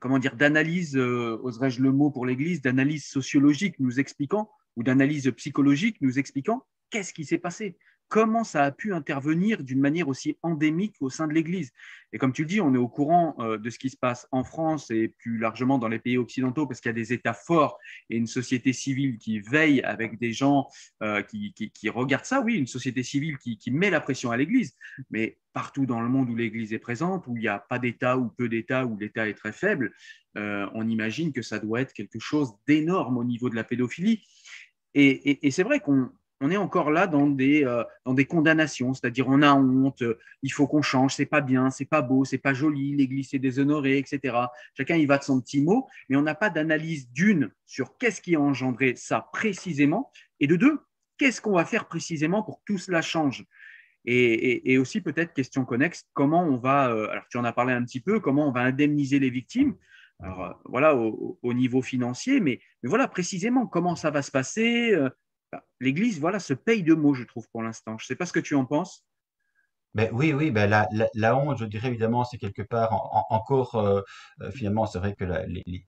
[SPEAKER 1] comment dire, d'analyse, oserais-je le mot pour l'Église, d'analyse sociologique nous expliquant, ou d'analyse psychologique nous expliquant qu'est-ce qui s'est passé, comment ça a pu intervenir d'une manière aussi endémique au sein de l'Église. Et comme tu le dis, on est au courant de ce qui se passe en France et plus largement dans les pays occidentaux, parce qu'il y a des États forts et une société civile qui veille avec des gens qui regardent ça, oui, une société civile qui met la pression à l'Église, mais partout dans le monde où l'Église est présente, où il n'y a pas d'État ou peu d'État, où l'État est très faible, on imagine que ça doit être quelque chose d'énorme au niveau de la pédophilie. Et c'est vrai qu'on est encore là dans des condamnations, c'est-à-dire on a honte, il faut qu'on change, c'est pas bien, c'est pas beau, c'est pas joli, l'Église est déshonorée, etc. Chacun y va de son petit mot, mais on n'a pas d'analyse d'une sur qu'est-ce qui a engendré ça précisément, et de deux, qu'est-ce qu'on va faire précisément pour que tout cela change. Et aussi peut-être question connexe, comment on va, alors tu en as parlé un petit peu, comment on va indemniser les victimes, alors voilà, au niveau financier, mais voilà précisément comment ça va se passer. L'Église, voilà, se paye de mots, je trouve, pour l'instant. Je ne sais pas ce que tu en penses.
[SPEAKER 2] Ben oui, oui, ben la honte, je dirais évidemment, c'est quelque part encore, finalement, c'est vrai que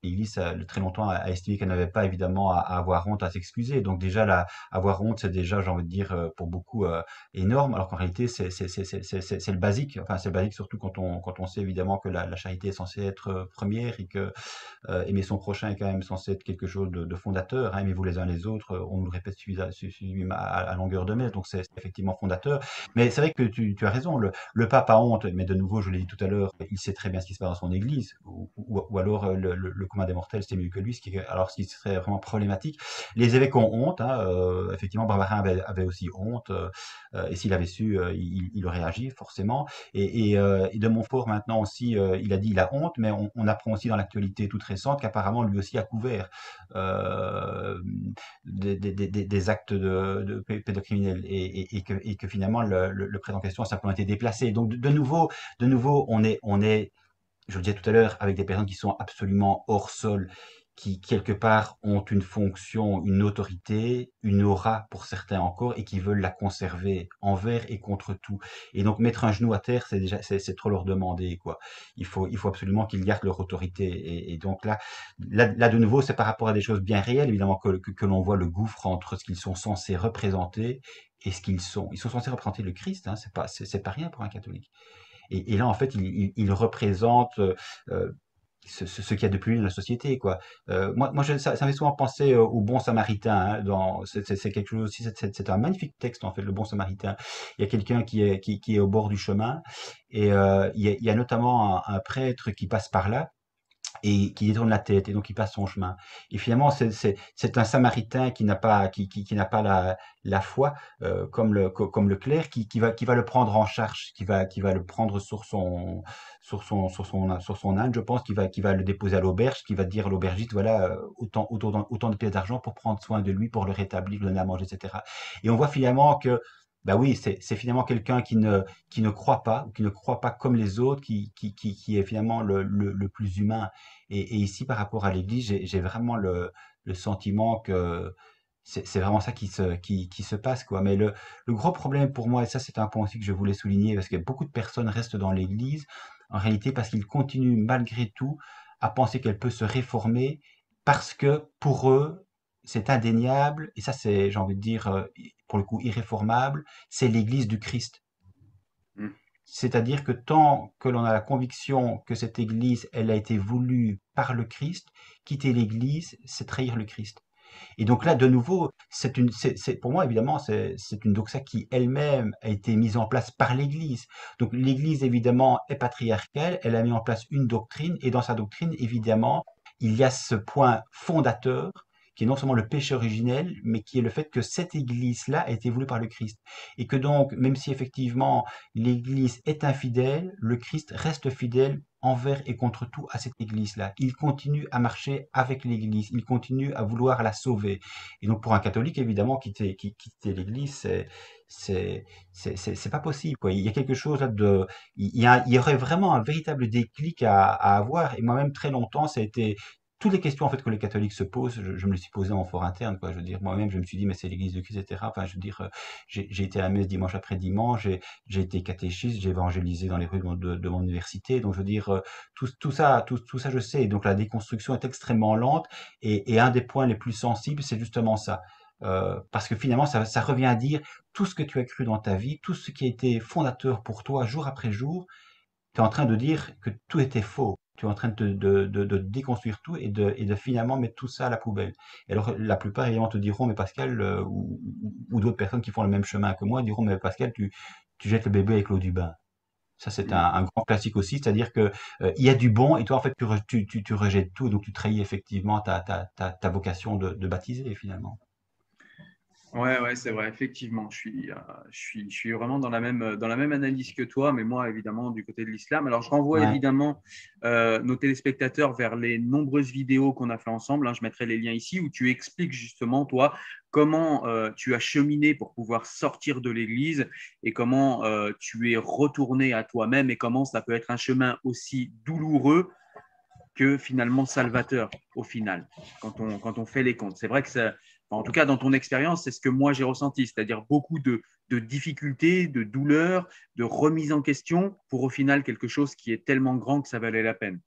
[SPEAKER 2] l'Église, très longtemps, a estimé qu'elle n'avait pas évidemment à avoir honte, à s'excuser. Donc déjà, avoir honte, c'est déjà, j'ai envie de dire, pour beaucoup, énorme, alors qu'en réalité, c'est le basique. Enfin, c'est le basique surtout quand on sait évidemment que la charité est censée être première, et que aimer son prochain est quand même censé être quelque chose de fondateur, hein. Aimez-vous les uns les autres, on nous le répète suffisamment à longueur de messe, donc c'est effectivement fondateur. Mais c'est vrai que tu as raison, le pape a honte, mais de nouveau, je l'ai dit tout à l'heure, il sait très bien ce qui se passe dans son église, ou alors le commun des mortels, c'est mieux que lui, ce qui serait vraiment problématique. Les évêques ont honte, hein, effectivement, Barbarin avait aussi honte, Et s'il avait su, il aurait agi forcément. Et de Montfort maintenant aussi, il a dit il a honte, mais on apprend aussi dans l'actualité toute récente qu'apparemment lui aussi a couvert euh, des actes de pédocriminels et que finalement le prêtre en question a simplement été déplacé. Donc de nouveau, on est je le disais tout à l'heure, avec des personnes qui sont absolument hors sol, qui quelque part ont une fonction, une autorité, une aura pour certains encore, et qui veulent la conserver envers et contre tout. Et donc mettre un genou à terre, c'est déjà, c'est trop leur demander, quoi. Il faut absolument qu'ils gardent leur autorité. Et donc là, de nouveau, c'est par rapport à des choses bien réelles, évidemment, que l'on voit le gouffre entre ce qu'ils sont censés représenter et ce qu'ils sont. Ils sont censés représenter le Christ, hein, c'est pas rien pour un catholique. Et là, en fait, il représente ce qu'il y a de plus dans la société, quoi. Ça me fait souvent penser au Bon Samaritain. Hein, c'est quelque chose aussi. C'est un magnifique texte, en fait, le Bon Samaritain. Il y a quelqu'un qui est au bord du chemin et il y a notamment un prêtre qui passe par là et qui détourne la tête et donc il passe son chemin. Et finalement, c'est un Samaritain qui n'a pas la foi comme le clerc qui va le prendre en charge, qui va le prendre sur son âne, je pense, qui va le déposer à l'auberge, qui va dire à l'aubergiste, voilà, autant de pièces d'argent pour prendre soin de lui, pour le rétablir, lui donner à manger, etc. Et on voit finalement que bah oui, c'est finalement quelqu'un qui ne croit pas, ou qui ne croit pas comme les autres, qui est finalement le plus humain. Et ici, par rapport à l'Église, j'ai vraiment le sentiment que c'est vraiment ça qui se passe, quoi. Mais le gros problème pour moi, et ça c'est un point aussi que je voulais souligner, parce que beaucoup de personnes restent dans l'Église, en réalité parce qu'ils continuent malgré tout à penser qu'elle peut se réformer, parce que pour eux, c'est indéniable, et ça c'est, j'ai envie de dire, pour le coup, irréformable, c'est l'Église du Christ.
[SPEAKER 1] Mm.
[SPEAKER 2] C'est-à-dire que tant que l'on a la conviction que cette Église, elle a été voulue par le Christ, quitter l'Église, c'est trahir le Christ. Et donc là, de nouveau, pour moi, évidemment, c'est une doxa qui elle-même a été mise en place par l'Église. Donc l'Église, évidemment, est patriarcale, elle a mis en place une doctrine, et dans sa doctrine, évidemment, il y a ce point fondateur, qui est non seulement le péché originel, mais qui est le fait que cette Église-là a été voulue par le Christ. Et que donc, même si effectivement l'Église est infidèle, le Christ reste fidèle envers et contre tout à cette Église-là. Il continue à marcher avec l'Église, il continue à vouloir la sauver. Et donc pour un catholique, évidemment, quitter l'Église, c'est pas possible, quoi. Il y a quelque chose là il y aurait vraiment un véritable déclic à avoir. Et moi-même, très longtemps, ça a été toutes les questions en fait que les catholiques se posent, je me les suis posées en fort interne, quoi. Je veux dire, moi-même, je me suis dit, mais c'est l'Église de Christ, etc. Enfin, je veux dire, j'ai été à la messe dimanche après dimanche, j'ai été catéchiste, j'ai évangélisé dans les rues de mon université. Donc, je veux dire, tout ça, je sais. Donc, la déconstruction est extrêmement lente. Et un des points les plus sensibles, c'est justement ça. Parce que finalement, ça revient à dire tout ce que tu as cru dans ta vie, tout ce qui a été fondateur pour toi jour après jour, tu es en train de dire que tout était faux. Tu es en train de déconstruire tout et de finalement mettre tout ça à la poubelle. Et alors, la plupart, évidemment, te diront, mais Pascal, ou d'autres personnes qui font le même chemin que moi, diront, mais Pascal, tu jettes le bébé avec l'eau du bain. Ça, c'est
[SPEAKER 1] Mm.
[SPEAKER 2] un grand classique aussi, c'est-à-dire que il y a du bon et toi, en fait, tu rejettes tout, donc tu trahis effectivement ta vocation de baptiser finalement.
[SPEAKER 1] Ouais, ouais, c'est vrai, effectivement. Je suis vraiment dans la même analyse que toi, mais moi, évidemment, du côté de l'islam. Alors, je renvoie
[SPEAKER 2] Ouais.
[SPEAKER 1] évidemment nos téléspectateurs vers les nombreuses vidéos qu'on a fait ensemble. Hein. Je mettrai les liens ici où tu expliques justement, toi, comment tu as cheminé pour pouvoir sortir de l'église et comment tu es retourné à toi-même et comment ça peut être un chemin aussi douloureux que finalement salvateur au final, quand on fait les comptes. C'est vrai que ça, en tout cas dans ton expérience, c'est ce que moi j'ai ressenti, c'est-à-dire beaucoup de difficultés, de douleurs, de remise en question pour au final quelque chose qui est tellement grand que ça valait la peine.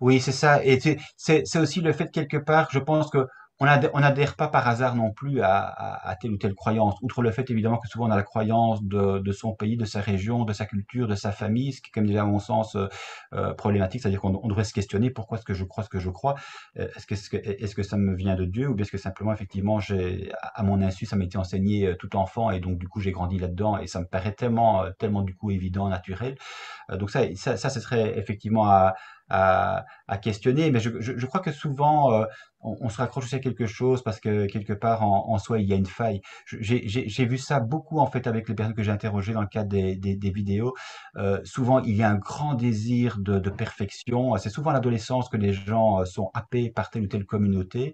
[SPEAKER 2] Oui, c'est ça. Et c'est aussi le fait quelque part, je pense que on n'adhère pas par hasard non plus à telle ou telle croyance. Outre le fait évidemment que souvent on a la croyance de son pays, de sa région, de sa culture, de sa famille, ce qui est comme déjà à mon sens problématique, c'est-à-dire qu'on devrait se questionner pourquoi est-ce que je crois ce que je crois. Est-ce que ça me vient de Dieu ou bien est-ce que simplement effectivement à mon insu ça m'a été enseigné tout enfant et donc du coup j'ai grandi là-dedans et ça me paraît tellement du coup évident, naturel. Donc ça, ce serait effectivement à questionner. Mais je crois que souvent, on se raccroche aussi à quelque chose parce que quelque part en soi il y a une faille. J'ai vu ça beaucoup en fait avec les personnes que j'ai interrogées dans le cadre des vidéos. Souvent il y a un grand désir de perfection. C'est souvent à l'adolescence que les gens sont happés par telle ou telle communauté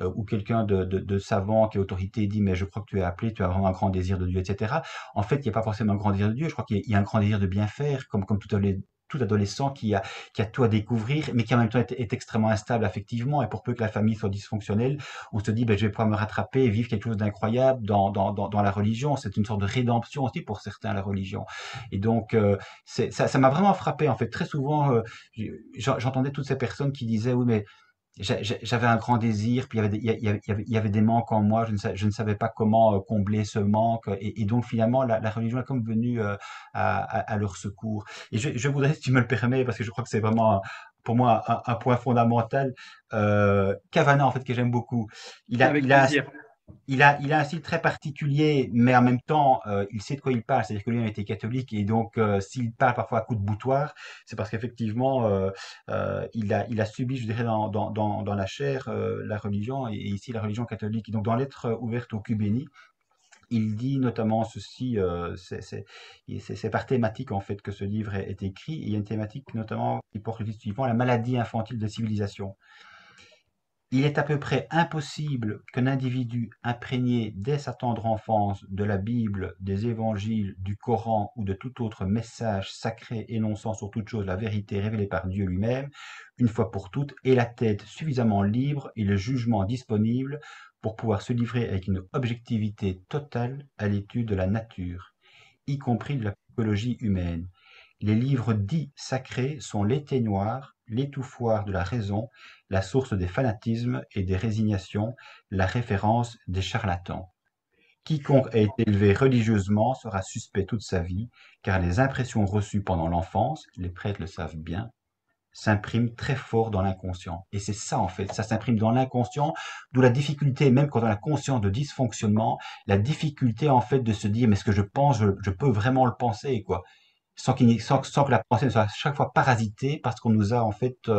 [SPEAKER 2] ou quelqu'un de savant qui est autorité dit mais je crois que tu es appelé, tu as vraiment un grand désir de Dieu, etc. En fait, il n'y a pas forcément un grand désir de Dieu. Je crois qu'il y a un grand désir de bien faire, comme tout adolescent qui a tout à découvrir, mais qui en même temps est extrêmement instable affectivement. Et pour peu que la famille soit dysfonctionnelle, on se dit, ben, je vais pouvoir me rattraper et vivre quelque chose d'incroyable dans la religion. C'est une sorte de rédemption aussi pour certains, la religion. Et donc, ça m'a vraiment frappé. En fait, très souvent, j'entendais toutes ces personnes qui disaient, oui, mais j'avais un grand désir, puis il y avait il y avait des manques en moi, je ne savais pas comment combler ce manque, et donc finalement la religion est comme venue à leur secours. Et je voudrais, si tu me le permets, parce que je crois que c'est vraiment pour moi un point fondamental, Cavana en fait que j'aime beaucoup. Il a,
[SPEAKER 1] Avec
[SPEAKER 2] il a,
[SPEAKER 1] plaisir.
[SPEAKER 2] il a un style très particulier, mais en même temps, il sait de quoi il parle. C'est-à-dire que lui a été catholique et donc s'il parle parfois à coups de boutoir, c'est parce qu'effectivement, il a subi, je dirais, dans la chair la religion et ici la religion catholique. Et donc dans Lettre ouverte au cul béni, il dit notamment ceci, c'est par thématique en fait que ce livre est écrit. Et il y a une thématique notamment qui porte le titre suivant, la maladie infantile de civilisation. Il est à peu près impossible qu'un individu imprégné dès sa tendre enfance de la Bible, des évangiles, du Coran ou de tout autre message sacré énonçant sur toute chose la vérité révélée par Dieu lui-même, une fois pour toutes, ait la tête suffisamment libre et le jugement disponible pour pouvoir se livrer avec une objectivité totale à l'étude de la nature, y compris de la psychologie humaine. Les livres dits sacrés sont l'éteignoir, l'étouffoir de la raison, la source des fanatismes et des résignations, la référence des charlatans. Quiconque a été élevé religieusement sera suspect toute sa vie, car les impressions reçues pendant l'enfance, les prêtres le savent bien, s'impriment très fort dans l'inconscient. Et c'est ça en fait, ça s'imprime dans l'inconscient, d'où la difficulté, même quand on a conscience de dysfonctionnement, la difficulté en fait de se dire mais ce que je pense, je peux vraiment le penser quoi, sans que la pensée ne soit à chaque fois parasitée parce qu'on nous a en fait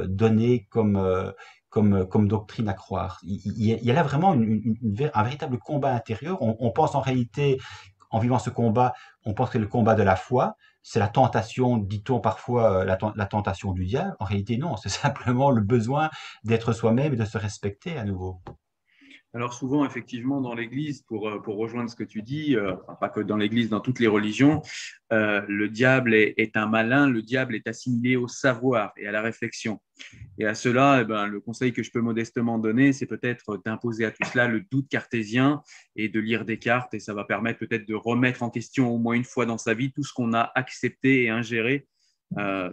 [SPEAKER 2] donné comme doctrine à croire. Il y a là vraiment un véritable combat intérieur. On pense en réalité, en vivant ce combat, on pense que c'est le combat de la foi. C'est la tentation, dit-on parfois, la tentation du diable. En réalité, non, c'est simplement le besoin d'être soi-même et de se respecter à nouveau.
[SPEAKER 1] Alors souvent, effectivement, dans l'Église, pour rejoindre ce que tu dis, enfin, pas que dans l'Église, dans toutes les religions, le diable est un malin, le diable est assimilé au savoir et à la réflexion. Et à cela, eh ben, le conseil que je peux modestement donner, c'est peut-être d'imposer à tout cela le doute cartésien et de lire Descartes. Et ça va permettre peut-être de remettre en question au moins une fois dans sa vie tout ce qu'on a accepté et ingéré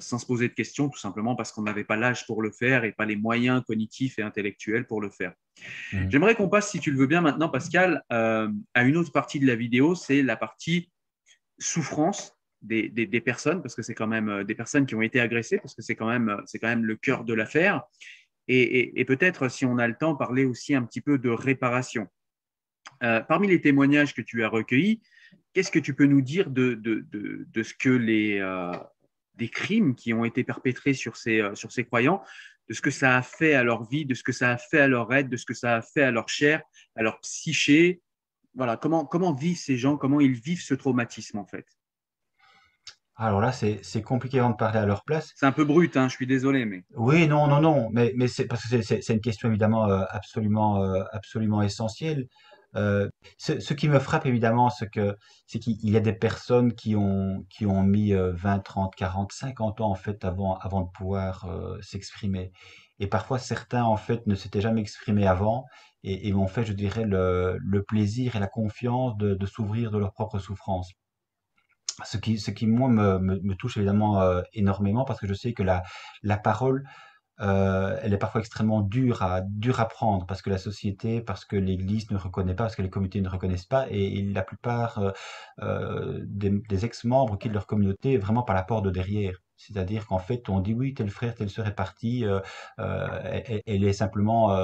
[SPEAKER 1] sans se poser de questions, tout simplement parce qu'on n'avait pas l'âge pour le faire et pas les moyens cognitifs et intellectuels pour le faire.
[SPEAKER 2] Mhm.
[SPEAKER 1] J'aimerais qu'on passe, si tu le veux bien maintenant, Pascal, à une autre partie de la vidéo, c'est la partie souffrance des personnes, parce que c'est quand même des personnes qui ont été agressées, parce que c'est quand même le cœur de l'affaire. Et peut-être, si on a le temps, parler aussi un petit peu de réparation. Parmi les témoignages que tu as recueillis, qu'est-ce que tu peux nous dire de ce que des crimes qui ont été perpétrés sur ces croyants, de ce que ça a fait à leur vie, de ce que ça a fait à leur être, de ce que ça a fait à leur chair, à leur psyché. Voilà, comment vivent ces gens, comment ils vivent ce traumatisme en fait.
[SPEAKER 2] Alors là, c'est compliqué avant de parler à leur place.
[SPEAKER 1] C'est un peu brut, hein, je suis désolé, mais
[SPEAKER 2] Oui, non, non, non, mais c'est parce que c'est une question évidemment absolument essentielle. Ce qui me frappe évidemment, c'est qu'il y a des personnes qui ont mis 20, 30, 40, 50 ans en fait avant de pouvoir s'exprimer. Et parfois certains en fait ne s'étaient jamais exprimés avant et m'ont fait, je dirais, le plaisir et la confiance de s'ouvrir de leur propre souffrance. Ce qui moi me touche évidemment énormément parce que je sais que la parole elle est parfois extrêmement dure à prendre parce que la société, parce que l'Église ne reconnaît pas, parce que les communautés ne reconnaissent pas, et la plupart des ex-membres quittent leur communauté vraiment par la porte de derrière. C'est-à-dire qu'en fait, on dit oui, tel frère, telle sœur est partie, elle est simplement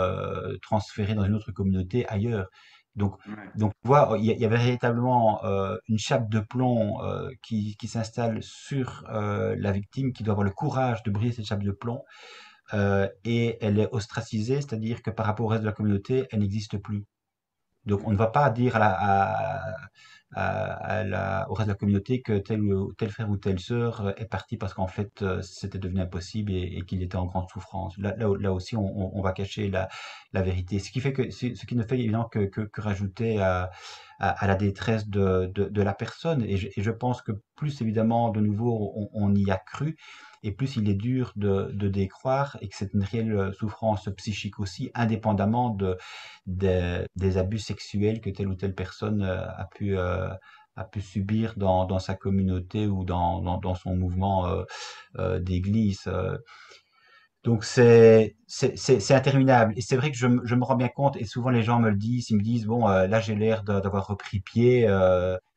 [SPEAKER 2] transférée dans une autre communauté ailleurs. Donc,
[SPEAKER 1] ouais.
[SPEAKER 2] donc, tu vois, il y a véritablement une chape de plomb qui s'installe sur la victime, qui doit avoir le courage de briser cette chape de plomb et elle est ostracisée, c'est-à-dire que par rapport au reste de la communauté, elle n'existe plus. Donc, on ne va pas dire au reste de la communauté que tel frère ou telle sœur est parti parce qu'en fait, c'était devenu impossible et qu'il était en grande souffrance. Là aussi, on va cacher la vérité. Ce qui ne fait évidemment que rajouter à la détresse de la personne. Et je pense que plus évidemment, de nouveau, on y a cru, et plus il est dur de décroire, et que c'est une réelle souffrance psychique aussi, indépendamment des abus sexuels que telle ou telle personne a pu subir dans sa communauté ou dans son mouvement d'église. Donc c'est interminable. Et c'est vrai que je me rends bien compte, et souvent les gens me le disent, ils me disent, bon, là j'ai l'air d'avoir repris pied,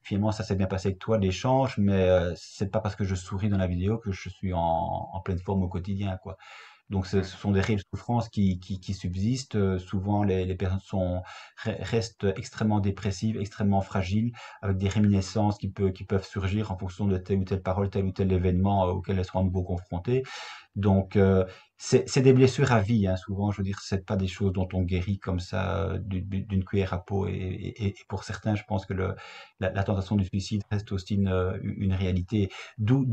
[SPEAKER 2] finalement ça s'est bien passé avec toi, l'échange, mais c'est pas parce que je souris dans la vidéo que je suis en pleine forme au quotidien, quoi. Donc ce sont des réelles souffrances qui subsistent. Souvent les personnes restent extrêmement dépressives, extrêmement fragiles, avec des réminiscences qui peuvent surgir en fonction de telle ou telle parole, tel ou tel événement auquel elles seront à nouveau confrontées. Donc, c'est des blessures à vie, hein, souvent. Je veux dire, c'est pas des choses dont on guérit comme ça d'une cuillère à peau. Et pour certains, je pense que la tentation du suicide reste aussi une réalité. D'où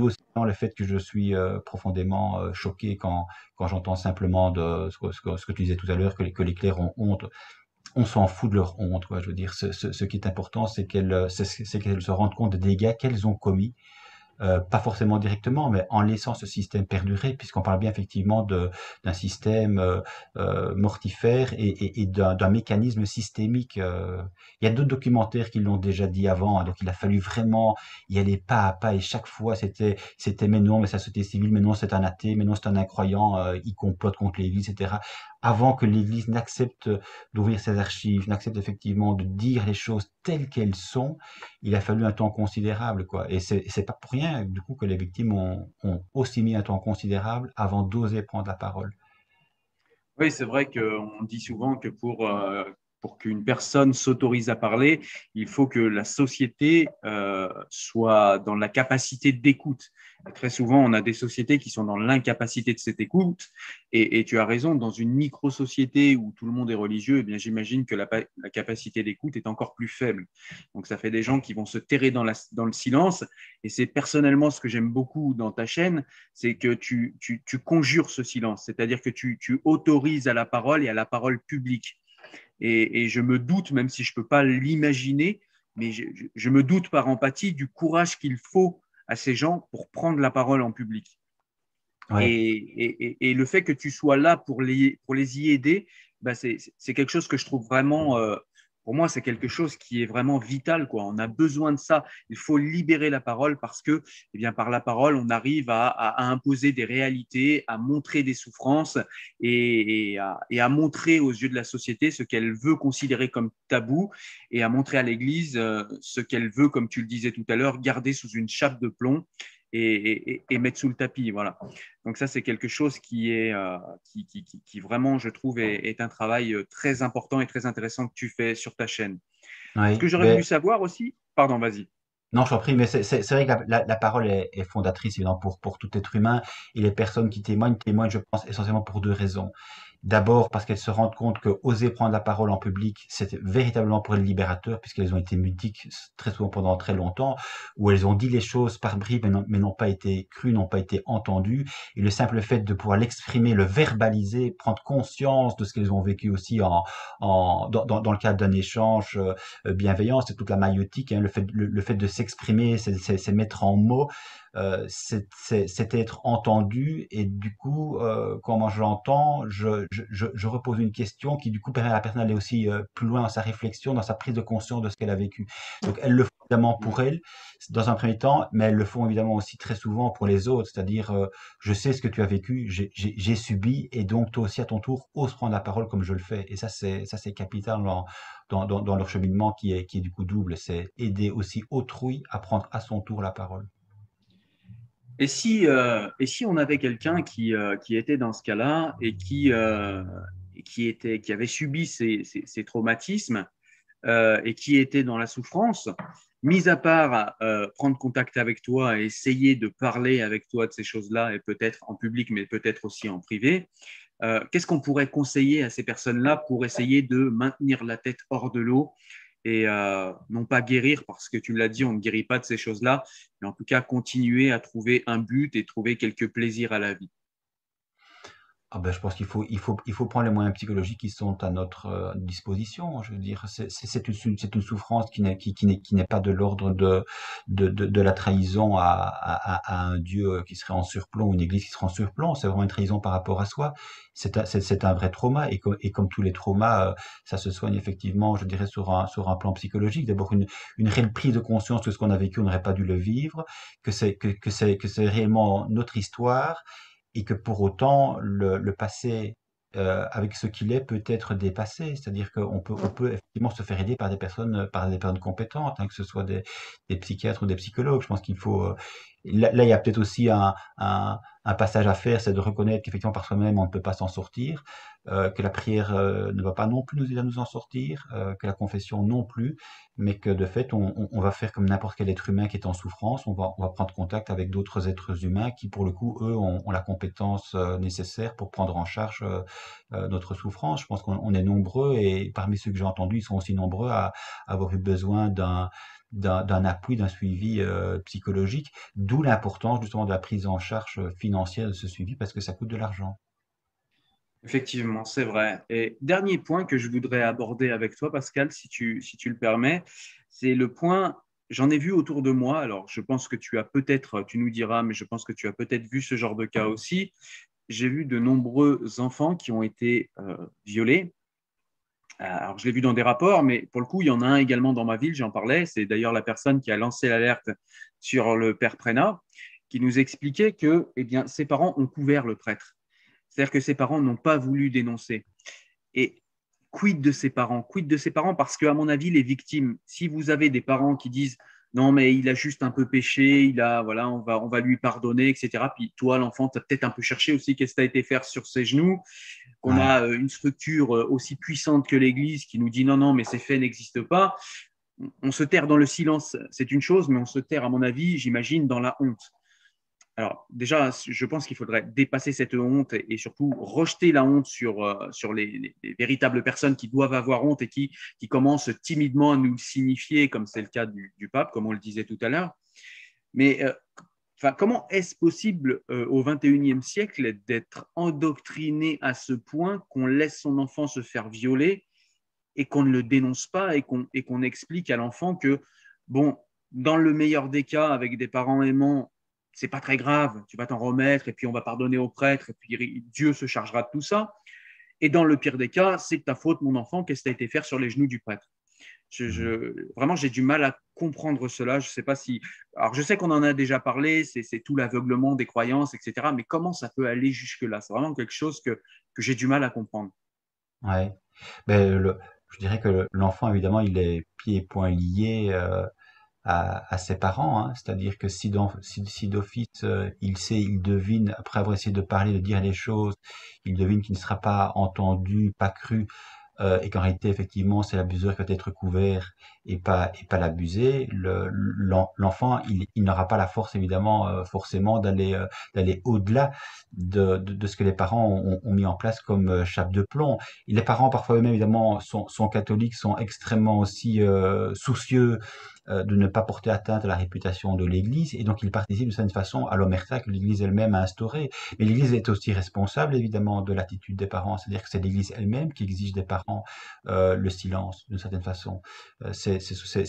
[SPEAKER 2] aussi le fait que je suis profondément choqué quand j'entends simplement ce que tu disais tout à l'heure, que les clercs ont honte. On s'en fout de leur honte, quoi. Je veux dire, ce qui est important, c'est qu'elles se rendent compte des dégâts qu'elles ont commis, pas forcément directement, mais en laissant ce système perdurer, puisqu'on parle bien effectivement d'un système mortifère et d'un mécanisme systémique. Il y a d'autres documentaires qui l'ont déjà dit avant, hein, donc il a fallu vraiment y aller pas à pas, et chaque fois c'était mais non, mais ça c'était civil, mais non c'est un athée, mais non c'est un incroyant, il complote contre l'Église, etc. Avant que l'Église n'accepte d'ouvrir ses archives, n'accepte effectivement de dire les choses telles qu'elles sont, il a fallu un temps considérable, quoi. Et c'est pas pour rien, du coup, que les victimes ont aussi mis un temps considérable avant d'oser prendre la parole.
[SPEAKER 1] Oui, c'est vrai qu'on dit souvent que pour qu'une personne s'autorise à parler, il faut que la société soit dans la capacité d'écoute. Très souvent, on a des sociétés qui sont dans l'incapacité de cette écoute. Et tu as raison, dans une micro-société où tout le monde est religieux, eh bien, j'imagine que la capacité d'écoute est encore plus faible. Donc, ça fait des gens qui vont se terrer dans le silence. Et c'est personnellement ce que j'aime beaucoup dans ta chaîne, c'est que tu conjures ce silence, c'est-à-dire que tu autorises à la parole et à la parole publique. Et je me doute, même si je ne peux pas l'imaginer, mais je me doute par empathie du courage qu'il faut à ces gens pour prendre la parole en public.
[SPEAKER 2] Ouais.
[SPEAKER 1] Et le fait que tu sois là pour les y aider, bah c'est quelque chose que je trouve vraiment, pour moi, c'est quelque chose qui est vraiment vital, quoi. On a besoin de ça. Il faut libérer la parole parce que, eh bien, par la parole, on arrive à imposer des réalités, à montrer des souffrances et à montrer aux yeux de la société ce qu'elle veut considérer comme tabou et à montrer à l'Église ce qu'elle veut, comme tu le disais tout à l'heure, garder sous une chape de plomb et mettre sous le tapis. Voilà. Donc ça, c'est quelque chose qui est qui vraiment, je trouve, est un travail très important et très intéressant que tu fais sur ta chaîne. Ce
[SPEAKER 2] Oui,
[SPEAKER 1] que j'aurais
[SPEAKER 2] ben,
[SPEAKER 1] voulu savoir aussi, pardon, vas-y.
[SPEAKER 2] non, je t'en prie, mais c'est vrai que la parole est fondatrice évidemment pour tout être humain, et les personnes qui témoignent, je pense, essentiellement pour deux raisons. D'abord parce qu'elles se rendent compte que oser prendre la parole en public, c'est véritablement pour elles libérateur, puisqu'elles ont été mutiques très souvent pendant très longtemps, où elles ont dit les choses par bribes, mais n'ont pas été crues, n'ont pas été entendues. Et le simple fait de pouvoir l'exprimer, le verbaliser, prendre conscience de ce qu'elles ont vécu aussi dans le cadre d'un échange bienveillant, c'est toute la maïotique, hein, le fait de s'exprimer, c'est mettre en mots, c'est être entendu. Et du coup, quand moi je l'entends, je repose une question qui du coup permet à la personne d'aller aussi plus loin dans sa réflexion, dans sa prise de conscience de ce qu'elle a vécu. Donc elles le font évidemment pour elle, dans un premier temps, mais elles le font évidemment aussi très souvent pour les autres, c'est-à-dire je sais ce que tu as vécu, j'ai subi, et donc toi aussi à ton tour, ose prendre la parole comme je le fais. Et ça c'est capital dans leur cheminement qui est du coup double, c'est aider aussi autrui à prendre à son tour la parole.
[SPEAKER 1] Et si on avait quelqu'un qui était dans ce cas-là qui avait subi ces traumatismes et qui était dans la souffrance, mis à part prendre contact avec toi et essayer de parler avec toi de ces choses-là, et peut-être en public, mais peut-être aussi en privé, qu'est-ce qu'on pourrait conseiller à ces personnes-là pour essayer de maintenir la tête hors de l'eau et non pas guérir, parce que tu l'as dit, on ne guérit pas de ces choses-là, mais en tout cas continuer à trouver un but et trouver quelques plaisirs à la vie.
[SPEAKER 2] Ah ben, je pense il faut prendre les moyens psychologiques qui sont à notre disposition. Je veux dire, c'est une souffrance qui n'est pas de l'ordre de la trahison à un Dieu qui serait en surplomb, une église qui serait en surplomb. C'est vraiment une trahison par rapport à soi. C'est un vrai trauma. Et comme tous les traumas, ça se soigne effectivement, je dirais, sur un plan psychologique. D'abord, une réelle prise de conscience que ce qu'on a vécu, on n'aurait pas dû le vivre, que c'est réellement notre histoire et que pour autant le passé avec ce qu'il est peut être dépassé. C'est-à-dire on peut effectivement se faire aider par des personnes compétentes, hein, que ce soit des psychiatres ou des psychologues. Je pense qu'il faut là, il y a peut-être aussi un passage à faire, c'est de reconnaître qu'effectivement par soi-même on ne peut pas s'en sortir, que la prière ne va pas non plus nous aider à nous en sortir, que la confession non plus, mais que de fait on va faire comme n'importe quel être humain qui est en souffrance, on va prendre contact avec d'autres êtres humains qui pour le coup eux ont la compétence nécessaire pour prendre en charge notre souffrance. Je pense qu'on est nombreux et parmi ceux que j'ai entendus, ils sont aussi nombreux à avoir eu besoin d'un appui, d'un suivi psychologique, d'où l'importance justement de la prise en charge financière de ce suivi parce que ça coûte de l'argent.
[SPEAKER 1] Effectivement, c'est vrai. Et dernier point que je voudrais aborder avec toi, Pascal, si tu le permets, c'est le point, j'en ai vu autour de moi, alors je pense que tu as peut-être, tu nous diras, mais je pense que tu as peut-être vu ce genre de cas aussi. J'ai vu de nombreux enfants qui ont été violés. Alors, je l'ai vu dans des rapports, mais pour le coup, il y en a un également dans ma ville, j'en parlais. C'est d'ailleurs la personne qui a lancé l'alerte sur le père Prénat, qui nous expliquait que eh bien, ses parents ont couvert le prêtre. C'est-à-dire que ses parents n'ont pas voulu dénoncer. Et quid de ses parents? Quid de ses parents? Parce qu'à mon avis, les victimes, si vous avez des parents qui disent non, mais il a juste un peu péché, voilà, on va lui pardonner, etc. Puis toi, l'enfant, tu as peut-être un peu cherché aussi qu'est-ce que tu as été faire sur ses genoux, qu'on
[SPEAKER 2] Ouais.
[SPEAKER 1] a une structure aussi puissante que l'Église qui nous dit non, non, mais ces faits n'existent pas. On se terre dans le silence, c'est une chose, mais on se terre, à mon avis, j'imagine, dans la honte. Alors, déjà, je pense qu'il faudrait dépasser cette honte et surtout rejeter la honte sur les véritables personnes qui doivent avoir honte et qui commencent timidement à nous le signifier, comme c'est le cas du pape, comme on le disait tout à l'heure. Mais enfin, comment est-ce possible au XXIe siècle d'être endoctriné à ce point qu'on laisse son enfant se faire violer et qu'on ne le dénonce pas et qu'on explique à l'enfant que, bon, dans le meilleur des cas, avec des parents aimants, c'est pas très grave, tu vas t'en remettre et puis on va pardonner au prêtre et puis Dieu se chargera de tout ça. Et dans le pire des cas, c'est de ta faute, mon enfant, qu'est-ce que tu as été faire sur les genoux du prêtre?
[SPEAKER 2] Mhm.
[SPEAKER 1] Vraiment, j'ai du mal à comprendre cela. Je sais pas si. Alors, je sais qu'on en a déjà parlé, c'est tout l'aveuglement des croyances, etc. Mais comment ça peut aller jusque-là? C'est vraiment quelque chose que j'ai du mal à comprendre.
[SPEAKER 2] Ouais. Ben, je dirais que l'enfant, évidemment, il est pieds et poings liés à ses parents, hein. C'est-à-dire que si d'office il sait, il devine, après avoir essayé de parler, de dire les choses, il devine qu'il ne sera pas entendu, pas cru, et qu'en réalité, effectivement, c'est l'abuseur qui va être couvert et pas l'abusé, l'enfant, il n'aura pas la force, évidemment, forcément, d'aller au-delà de ce que les parents ont mis en place comme chape de plomb. Et les parents, parfois eux-mêmes, évidemment, sont catholiques, sont extrêmement aussi soucieux de ne pas porter atteinte à la réputation de l'Église, et donc ils participent de certaine façon à l'omerta que l'Église elle-même a instaurée. Mais l'Église est aussi responsable, évidemment, de l'attitude des parents. C'est-à-dire que c'est l'Église elle-même qui exige des parents le silence, d'une certaine façon. C'est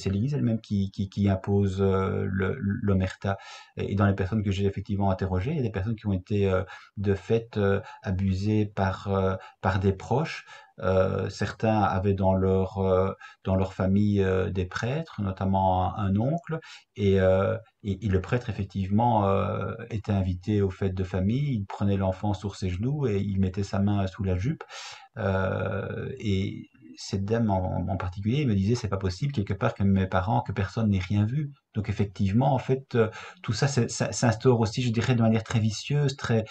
[SPEAKER 2] l'Église elle-même qui impose l'omerta. Et dans les personnes que j'ai effectivement interrogées, il y a des personnes qui ont été de fait abusées par des proches. Certains avaient dans leur famille des prêtres, notamment un oncle, et le prêtre, effectivement, était invité aux fêtes de famille, il prenait l'enfant sur ses genoux et il mettait sa main sous la jupe. Et cette dame en particulier me disait, c'est pas possible quelque part que mes parents, que personne n'ait rien vu, Donc effectivement, en fait, tout ça, ça s'instaure aussi, je dirais, de manière très vicieuse, très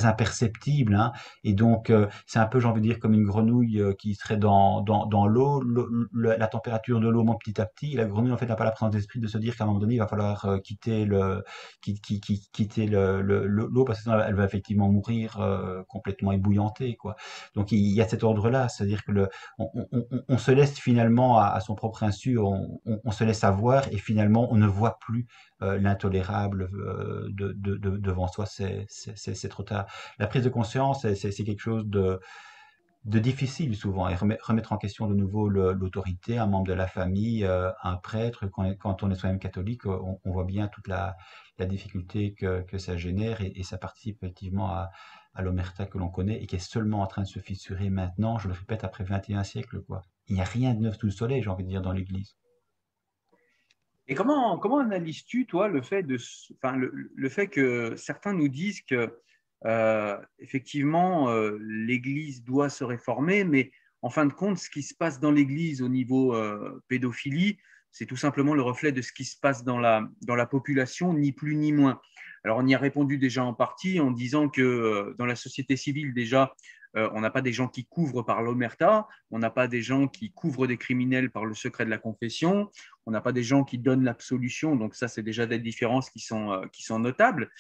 [SPEAKER 2] imperceptible, hein. Et donc, c'est un peu, j'ai envie de dire, comme une grenouille qui serait dans l'eau. La température de l'eau monte petit à petit. La grenouille, en fait, n'a pas la présence d'esprit de se dire qu'à un moment donné, il va falloir quitter l'eau parce que sinon elle va effectivement mourir complètement ébouillantée, quoi. Donc il y a cet ordre-là, c'est-à-dire que on se laisse finalement à son propre insu, on se laisse avoir et finalement on ne voit plus l'intolérable devant soi, c'est trop tard. La prise de conscience, c'est quelque chose de difficile souvent et remettre en question de nouveau l'autorité, un membre de la famille, un prêtre, quand on est soi-même catholique, on voit bien toute la difficulté que ça génère et ça participe effectivement à l'omerta que l'on connaît et qui est seulement en train de se fissurer maintenant, je le répète, après 21 siècles, quoi. Il n'y a rien de neuf sous le soleil, j'ai envie de dire, dans l'Église.
[SPEAKER 1] Et comment analyses-tu, toi, le fait que certains nous disent que effectivement, l'Église doit se réformer, mais en fin de compte, ce qui se passe dans l'Église au niveau pédophilie, c'est tout simplement le reflet de ce qui se passe dans la population, ni plus ni moins. Alors, on y a répondu déjà en partie en disant que dans la société civile, déjà, on n'a pas des gens qui couvrent par l'omerta, on n'a pas des gens qui couvrent des criminels par le secret de la confession, on n'a pas des gens qui donnent l'absolution, donc ça, c'est déjà des différences qui sont notables.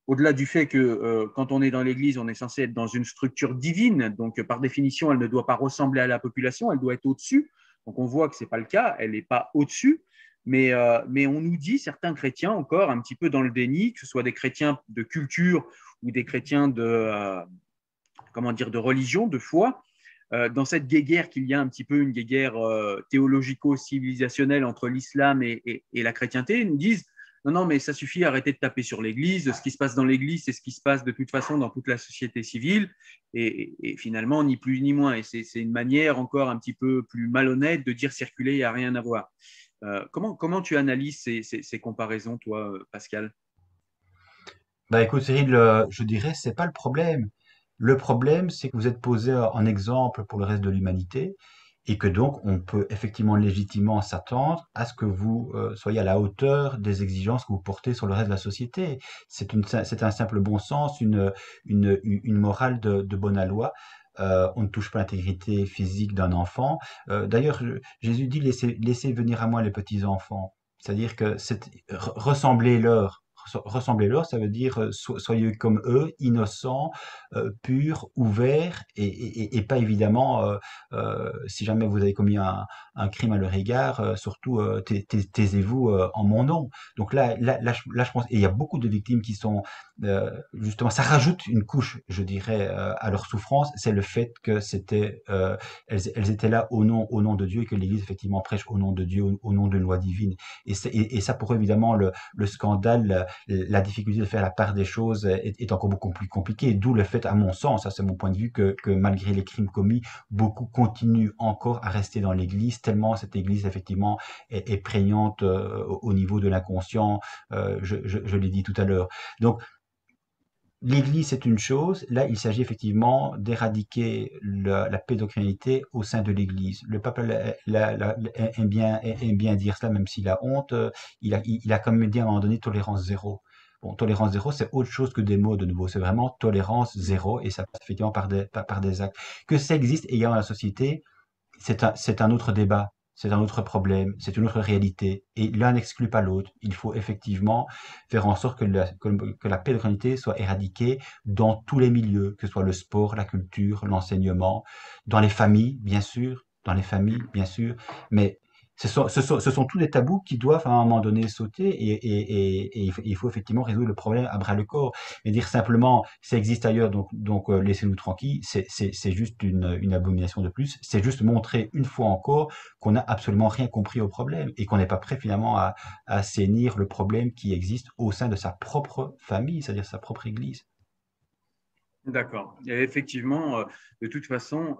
[SPEAKER 1] Au-delà du fait que quand on est dans l'Église, on est censé être dans une structure divine, donc par définition, elle ne doit pas ressembler à la population, elle doit être au-dessus. Donc on voit que ce n'est pas le cas, elle n'est pas au-dessus, mais on nous dit, certains chrétiens encore, un petit peu dans le déni, que ce soit des chrétiens de culture ou des chrétiens comment dire, de religion, de foi, dans cette guéguerre qu'il y a un petit peu une guéguerre théologico-civilisationnelle entre l'islam et la chrétienté, ils nous disent non, non, mais ça suffit, arrêtez de taper sur l'Église. Ce qui se passe dans l'Église, c'est ce qui se passe de toute façon dans toute la société civile. Et finalement, ni plus ni moins. Et c'est une manière encore un petit peu plus malhonnête de dire circuler, il n'y a rien à voir. Comment tu analyses ces comparaisons, toi, Pascal?
[SPEAKER 2] Bah écoute Cyril, je dirais c'est pas le problème. Le problème, c'est que vous êtes posé en exemple pour le reste de l'humanité et que donc on peut effectivement légitimement s'attendre à ce que vous soyez à la hauteur des exigences que vous portez sur le reste de la société. C'est un simple bon sens, une morale de bonne aloi. On ne touche pas l'intégrité physique d'un enfant. D'ailleurs, Jésus dit laissez venir à moi les petits enfants. C'est-à-dire que ressemblez-leur. Ressemblez-leur, ça veut dire soyez comme eux, innocents, purs, ouverts, et pas évidemment, si jamais vous avez commis un crime à leur égard, surtout taisez-vous en mon nom. Donc là, je pense, et il y a beaucoup de victimes qui sont justement, ça rajoute une couche, je dirais, à leur souffrance, c'est le fait que elles étaient là au nom de Dieu et que l'Église effectivement prêche au nom de Dieu, au nom d'une loi divine. Et ça, pour eux, évidemment, le scandale, la difficulté de faire la part des choses est encore beaucoup plus compliquée. D'où le fait, à mon sens, ça c'est mon point de vue, que malgré les crimes commis, beaucoup continuent encore à rester dans l'Église, tellement cette Église, effectivement, est prégnante au niveau de l'inconscient, je l'ai dit tout à l'heure. Donc, l'Église, c'est une chose. Là, il s'agit effectivement d'éradiquer la pédocriminalité au sein de l'Église. Le pape aime bien dire cela, même s'il a honte. Il a quand même dit à un moment donné tolérance zéro. Bon, tolérance zéro, c'est autre chose que des mots de nouveau. C'est vraiment tolérance zéro et ça passe effectivement par des actes. Que ça existe également dans la société, c'est un autre débat, c'est un autre problème, c'est une autre réalité. Et l'un n'exclut pas l'autre. Il faut effectivement faire en sorte que la pédocriminalité soit éradiquée dans tous les milieux, que ce soit le sport, la culture, l'enseignement, dans les familles, bien sûr, dans les familles, bien sûr. Mais ce sont tous des tabous qui doivent à un moment donné sauter et il faut effectivement résoudre le problème à bras le corps. Mais dire simplement ça existe ailleurs, donc laissez-nous tranquilles, c'est juste une abomination de plus. C'est juste montrer une fois encore qu'on n'a absolument rien compris au problème et qu'on n'est pas prêt finalement à assainir le problème qui existe au sein de sa propre famille, c'est-à-dire sa propre église.
[SPEAKER 1] D'accord. Et effectivement, de toute façon,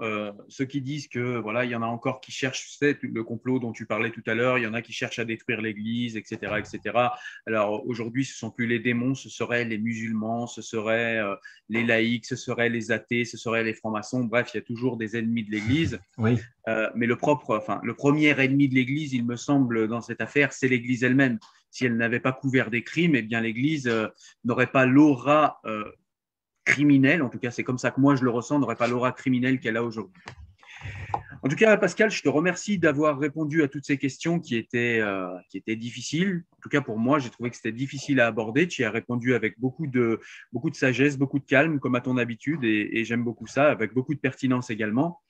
[SPEAKER 1] ceux qui disent que voilà, il y en a encore qui cherchent, tu sais, le complot dont tu parlais tout à l'heure, il y en a qui cherchent à détruire l'Église, etc., etc. Alors aujourd'hui, ce sont plus les démons, ce seraient les musulmans, ce seraient les laïcs, ce seraient les athées, ce seraient les francs-maçons. Bref, il y a toujours des ennemis de l'Église.
[SPEAKER 2] Oui,
[SPEAKER 1] Mais le premier ennemi de l'Église, il me semble, dans cette affaire, c'est l'Église elle-même. Si elle n'avait pas couvert des crimes, eh bien l'Église n'aurait pas l'aura criminelle, en tout cas c'est comme ça que moi je le ressens, n'aurait pas l'aura criminelle qu'elle a aujourd'hui. En tout cas, Pascal, je te remercie d'avoir répondu à toutes ces questions qui étaient difficiles. En tout cas, pour moi, j'ai trouvé que c'était difficile à aborder. Tu y as répondu avec beaucoup de sagesse, beaucoup de calme, comme à ton habitude, et j'aime beaucoup ça, avec beaucoup de pertinence également.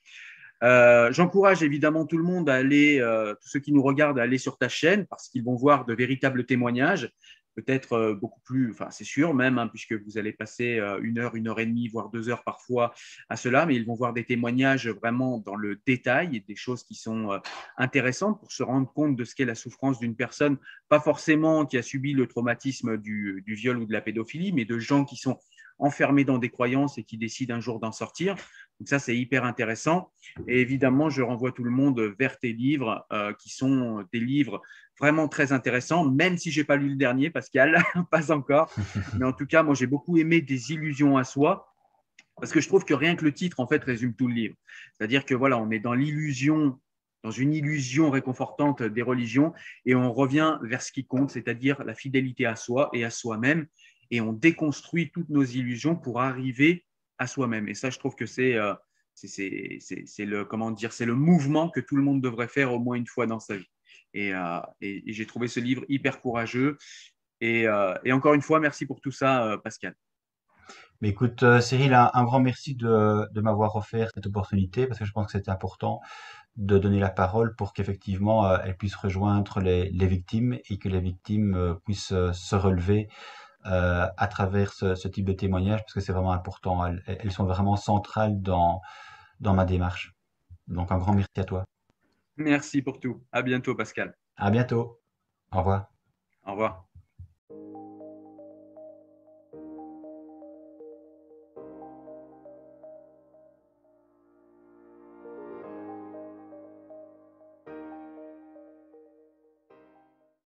[SPEAKER 1] J'encourage évidemment tout le monde à aller, tous ceux qui nous regardent, à aller sur ta chaîne parce qu'ils vont voir de véritables témoignages, peut-être beaucoup plus, enfin c'est sûr même, hein, puisque vous allez passer 1 heure et demie, voire 2 heures parfois à cela, mais ils vont voir des témoignages vraiment dans le détail et des choses qui sont intéressantes pour se rendre compte de ce qu'est la souffrance d'une personne, pas forcément qui a subi le traumatisme du viol ou de la pédophilie, mais de gens qui sont enfermés dans des croyances et qui décident un jour d'en sortir. Donc ça, c'est hyper intéressant. Et évidemment, je renvoie tout le monde vers tes livres, qui sont des livres vraiment très intéressants, même si je n'ai pas lu le dernier, Pascal, pas encore. Mais en tout cas, moi, j'ai beaucoup aimé Des illusions à soi, parce que je trouve que rien que le titre, en fait, résume tout le livre. C'est-à-dire que voilà, on est dans une illusion réconfortante des religions, et on revient vers ce qui compte, c'est-à-dire la fidélité à soi et à soi-même, et on déconstruit toutes nos illusions pour arriver à soi-même. Et ça, je trouve que c'est le, comment dire, c'est le mouvement que tout le monde devrait faire au moins une fois dans sa vie. Et j'ai trouvé ce livre hyper courageux. Et encore une fois, merci pour tout ça, Pascal.
[SPEAKER 2] mais écoute, Cyril, un grand merci de m'avoir offert cette opportunité parce que je pense que c'était important de donner la parole pour qu'effectivement elles puissent rejoindre les victimes et que les victimes puissent se relever à travers ce type de témoignage parce que c'est vraiment important. Elles sont vraiment centrales dans ma démarche. Donc un grand merci à toi.
[SPEAKER 1] Merci pour tout. À bientôt, Pascal.
[SPEAKER 2] À bientôt. Au revoir.
[SPEAKER 1] Au revoir.